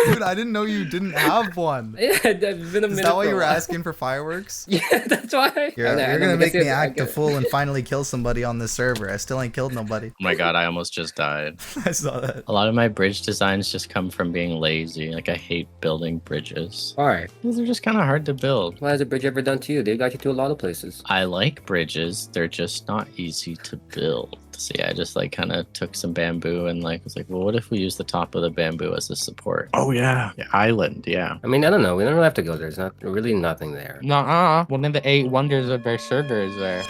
Dude, I didn't know you didn't have one. Yeah, it's been a minute. Is that why for a you were while. asking for fireworks? Yeah, that's why. You're gonna make me act a fool and finally kill somebody on this server. I still ain't killed nobody. Oh my god, I almost just died. I saw that. A lot of my bridge designs just come from being lazy. Like, I hate building bridges. Why? Because they're just kind of hard to build. What has a bridge ever done to you? They got you to a lot of places. I like bridges, they're just not easy to build. So yeah, I just like kind of took some bamboo and like was like, well, what if we use the top of the bamboo as a support? Oh yeah, island, yeah. I mean, I don't know. We don't really have to go there. There's not really nothing there. Nuh-uh. One of the 8 wonders of their server is there.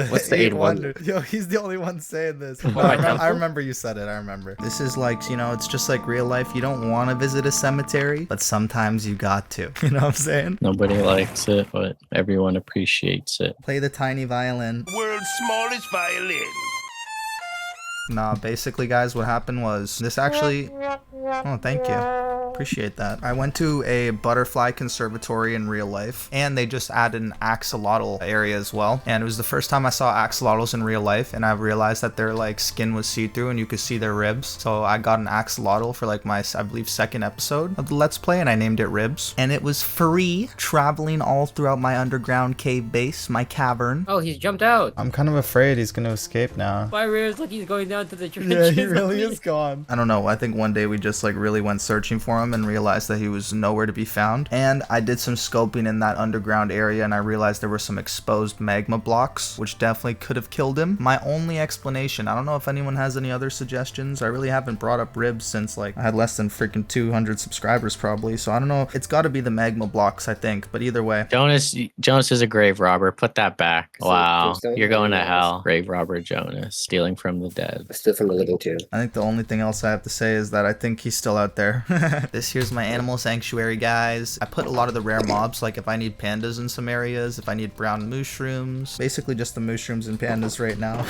What's the eight wonder? Yo, he's the only one saying this. my I temple? remember you said it. I remember. This is like, you know, it's just like real life. You don't want to visit a cemetery, but sometimes you got to. You know what I'm saying? Nobody likes it, but everyone appreciates it. Play the tiny violin. World's smallest violin. Nah, basically, guys, what happened was this actually... Oh, thank you. Appreciate that. I went to a butterfly conservatory in real life, and they just added an axolotl area as well. And it was the first time I saw axolotls in real life, and I realized that their like skin was see-through and you could see their ribs. So I got an axolotl for like my, I believe, second episode of the Let's Play, and I named it Ribs. And it was free, traveling all throughout my underground cave base, my cavern. Oh, he's jumped out. I'm kind of afraid he's gonna escape now. Fire like he's going down to the trenches. Yeah, he really is gone. I don't know. I think one day we just like really went searching for him and realized that he was nowhere to be found. And I did some scoping in that underground area and I realized there were some exposed magma blocks, which definitely could have killed him. My only explanation, I don't know if anyone has any other suggestions. I really haven't brought up Ribs since like I had less than freaking 200 subscribers probably. So I don't know. It's got to be the magma blocks, I think. But either way. Jonas is a grave robber. Put that back. So, Wow. tombstone? You're going to Yes. hell. Grave robber Jonas. Stealing from the dead. I still from the living too. I think the only thing else I have to say is that I think he's still out there. This here's my animal sanctuary, guys. I put a lot of the rare mobs, like if I need pandas in some areas, if I need brown mushrooms, basically just the mushrooms and pandas right now.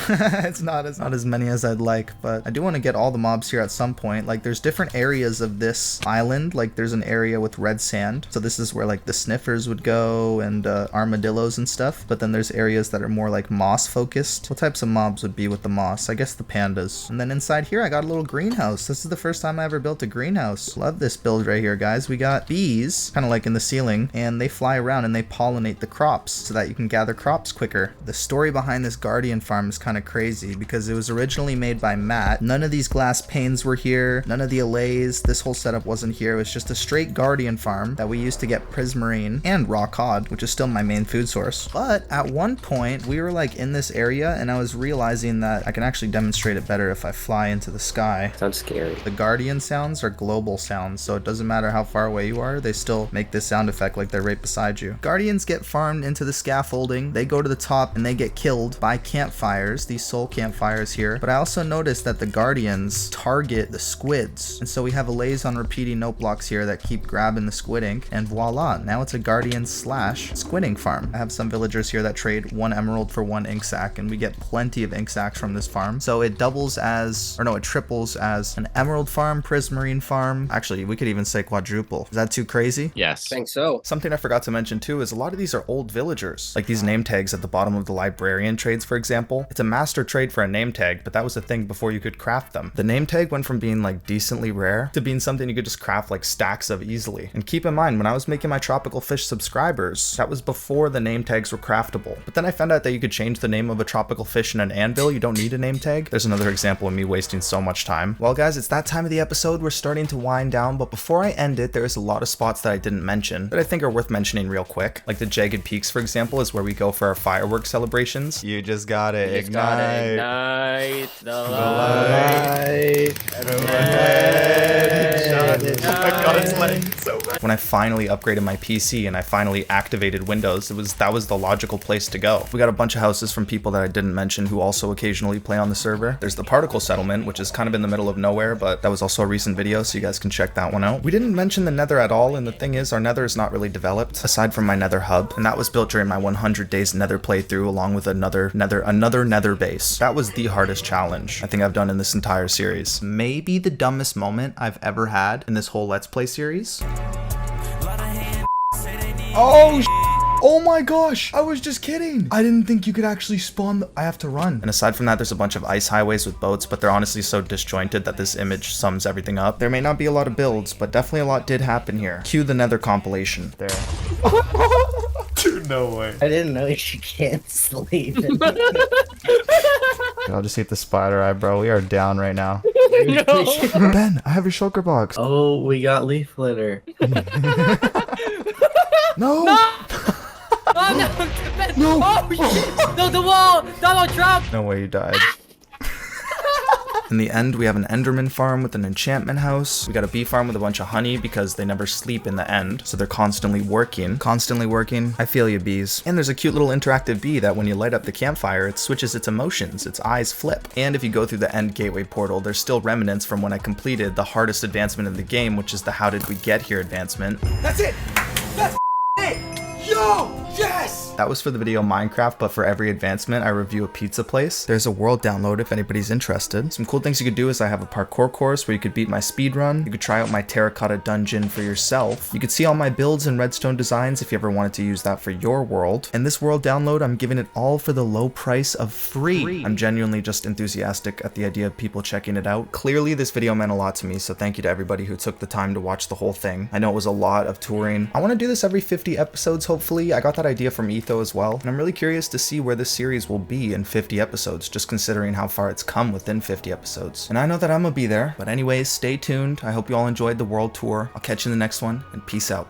It's not as many as I'd like, but I do want to get all the mobs here at some point. Like there's different areas of this island. Like there's an area with red sand. So this is where like the sniffers would go and armadillos and stuff. But then there's areas that are more like moss focused. What types of mobs would be with the moss? I guess the pandas. And then inside here, I got a little greenhouse. This is the first time I ever built a greenhouse. Love this build right here, guys. We got bees, kind of like in the ceiling, and they fly around and they pollinate the crops so that you can gather crops quicker. The story behind this guardian farm is kind of crazy because it was originally made by Matt. None of these glass panes were here. None of the allays. This whole setup wasn't here. It was just a straight guardian farm that we used to get prismarine and raw cod, which is still my main food source. But at one point, we were like in this area and I was realizing that I can actually demonstrate it better if I fly into the sky. Sounds scary. The guardian sounds are global sounds, so it doesn't matter how far away you are, they still make this sound effect like they're right beside you. Guardians get farmed into the scaffolding, they go to the top and they get killed by campfires, these soul campfires here. But I also noticed that the guardians target the squids, and so we have allays on repeating note blocks here that keep grabbing the squid ink, and voila, now it's a guardian slash squid ink farm. I have some villagers here that trade 1 emerald for 1 ink sac, and we get plenty of ink sacs from this farm. So it doubles as, or no, it triples as an emerald farm, prismarine farm. Actually, we could even say quadruple. Is that too crazy? Yes. I think so. Something I forgot to mention too is a lot of these are old villagers. Like these name tags at the bottom of the librarian trades, for example. It's a master trade for a name tag, but that was a thing before you could craft them. The name tag went from being like decently rare to being something you could just craft like stacks of easily. And keep in mind, when I was making my tropical fish subscribers, that was before the name tags were craftable. But then I found out that you could change the name of a tropical fish in an anvil. You don't need a name tag. There's another example of me wasting so much time. Well, guys, it's that time of the episode. We're starting to wind down, but before I end it, there's a lot of spots that I didn't mention that I think are worth mentioning real quick. Like the Jagged Peaks, for example, is where we go for our fireworks celebrations. You just gotta ignite the light. light. Oh my god, it's lighting so much. When I finally upgraded my PC and I finally activated Windows, that was the logical place to go. We got a bunch of houses from people that I didn't mention who also occasionally play on the server. There's the particle settlement, which is kind of in the middle of nowhere, but that was also a recent video, so you guys can check that one out. We didn't mention the nether at all, and the thing is, our nether is not really developed, aside from my nether hub, and that was built during my 100 days nether playthrough, along with another nether base. That was the hardest challenge I think I've done in this entire series. Maybe the dumbest moment I've ever had in this whole Let's Play series. Oh my gosh, I was just kidding. I didn't think you could actually spawn I have to run. And aside from that, there's a bunch of ice highways with boats, but they're honestly so disjointed that this image sums everything up. There may not be a lot of builds, but definitely a lot did happen here. Cue the nether compilation. There. Dude, no way. I didn't know you can't sleep. I'll just eat the spider eye, bro. We are down right now. No. Ben, I have your shulker box. Oh, we got leaf litter. No! Oh no! No! Oh shit! No, the wall! Donald Trump! No way you died. In the end, we have an enderman farm with an enchantment house. We got a bee farm with a bunch of honey because they never sleep in the end, so they're constantly working. Constantly working. I feel you, bees. And there's a cute little interactive bee that when you light up the campfire, it switches its emotions. Its eyes flip. And if you go through the end gateway portal, there's still remnants from when I completed the hardest advancement in the game, which is the how did we get here advancement. That's it! That's it! Yo! Yes! That was for the video Minecraft, but for every advancement, I review a pizza place. There's a world download if anybody's interested. Some cool things you could do is I have a parkour course where you could beat my speed run. You could try out my terracotta dungeon for yourself. You could see all my builds and redstone designs if you ever wanted to use that for your world. And this world download, I'm giving it all for the low price of free. I'm genuinely just enthusiastic at the idea of people checking it out. Clearly, this video meant a lot to me, so thank you to everybody who took the time to watch the whole thing. I know it was a lot of touring. I want to do this every 50 episodes, hopefully. I got that idea from Etho as well, and I'm really curious to see where this series will be in 50 episodes, just considering how far it's come within 50 episodes. And I know that I'm gonna be there, but anyways, stay tuned. I hope you all enjoyed the world tour. I'll catch you in the next one, and peace out.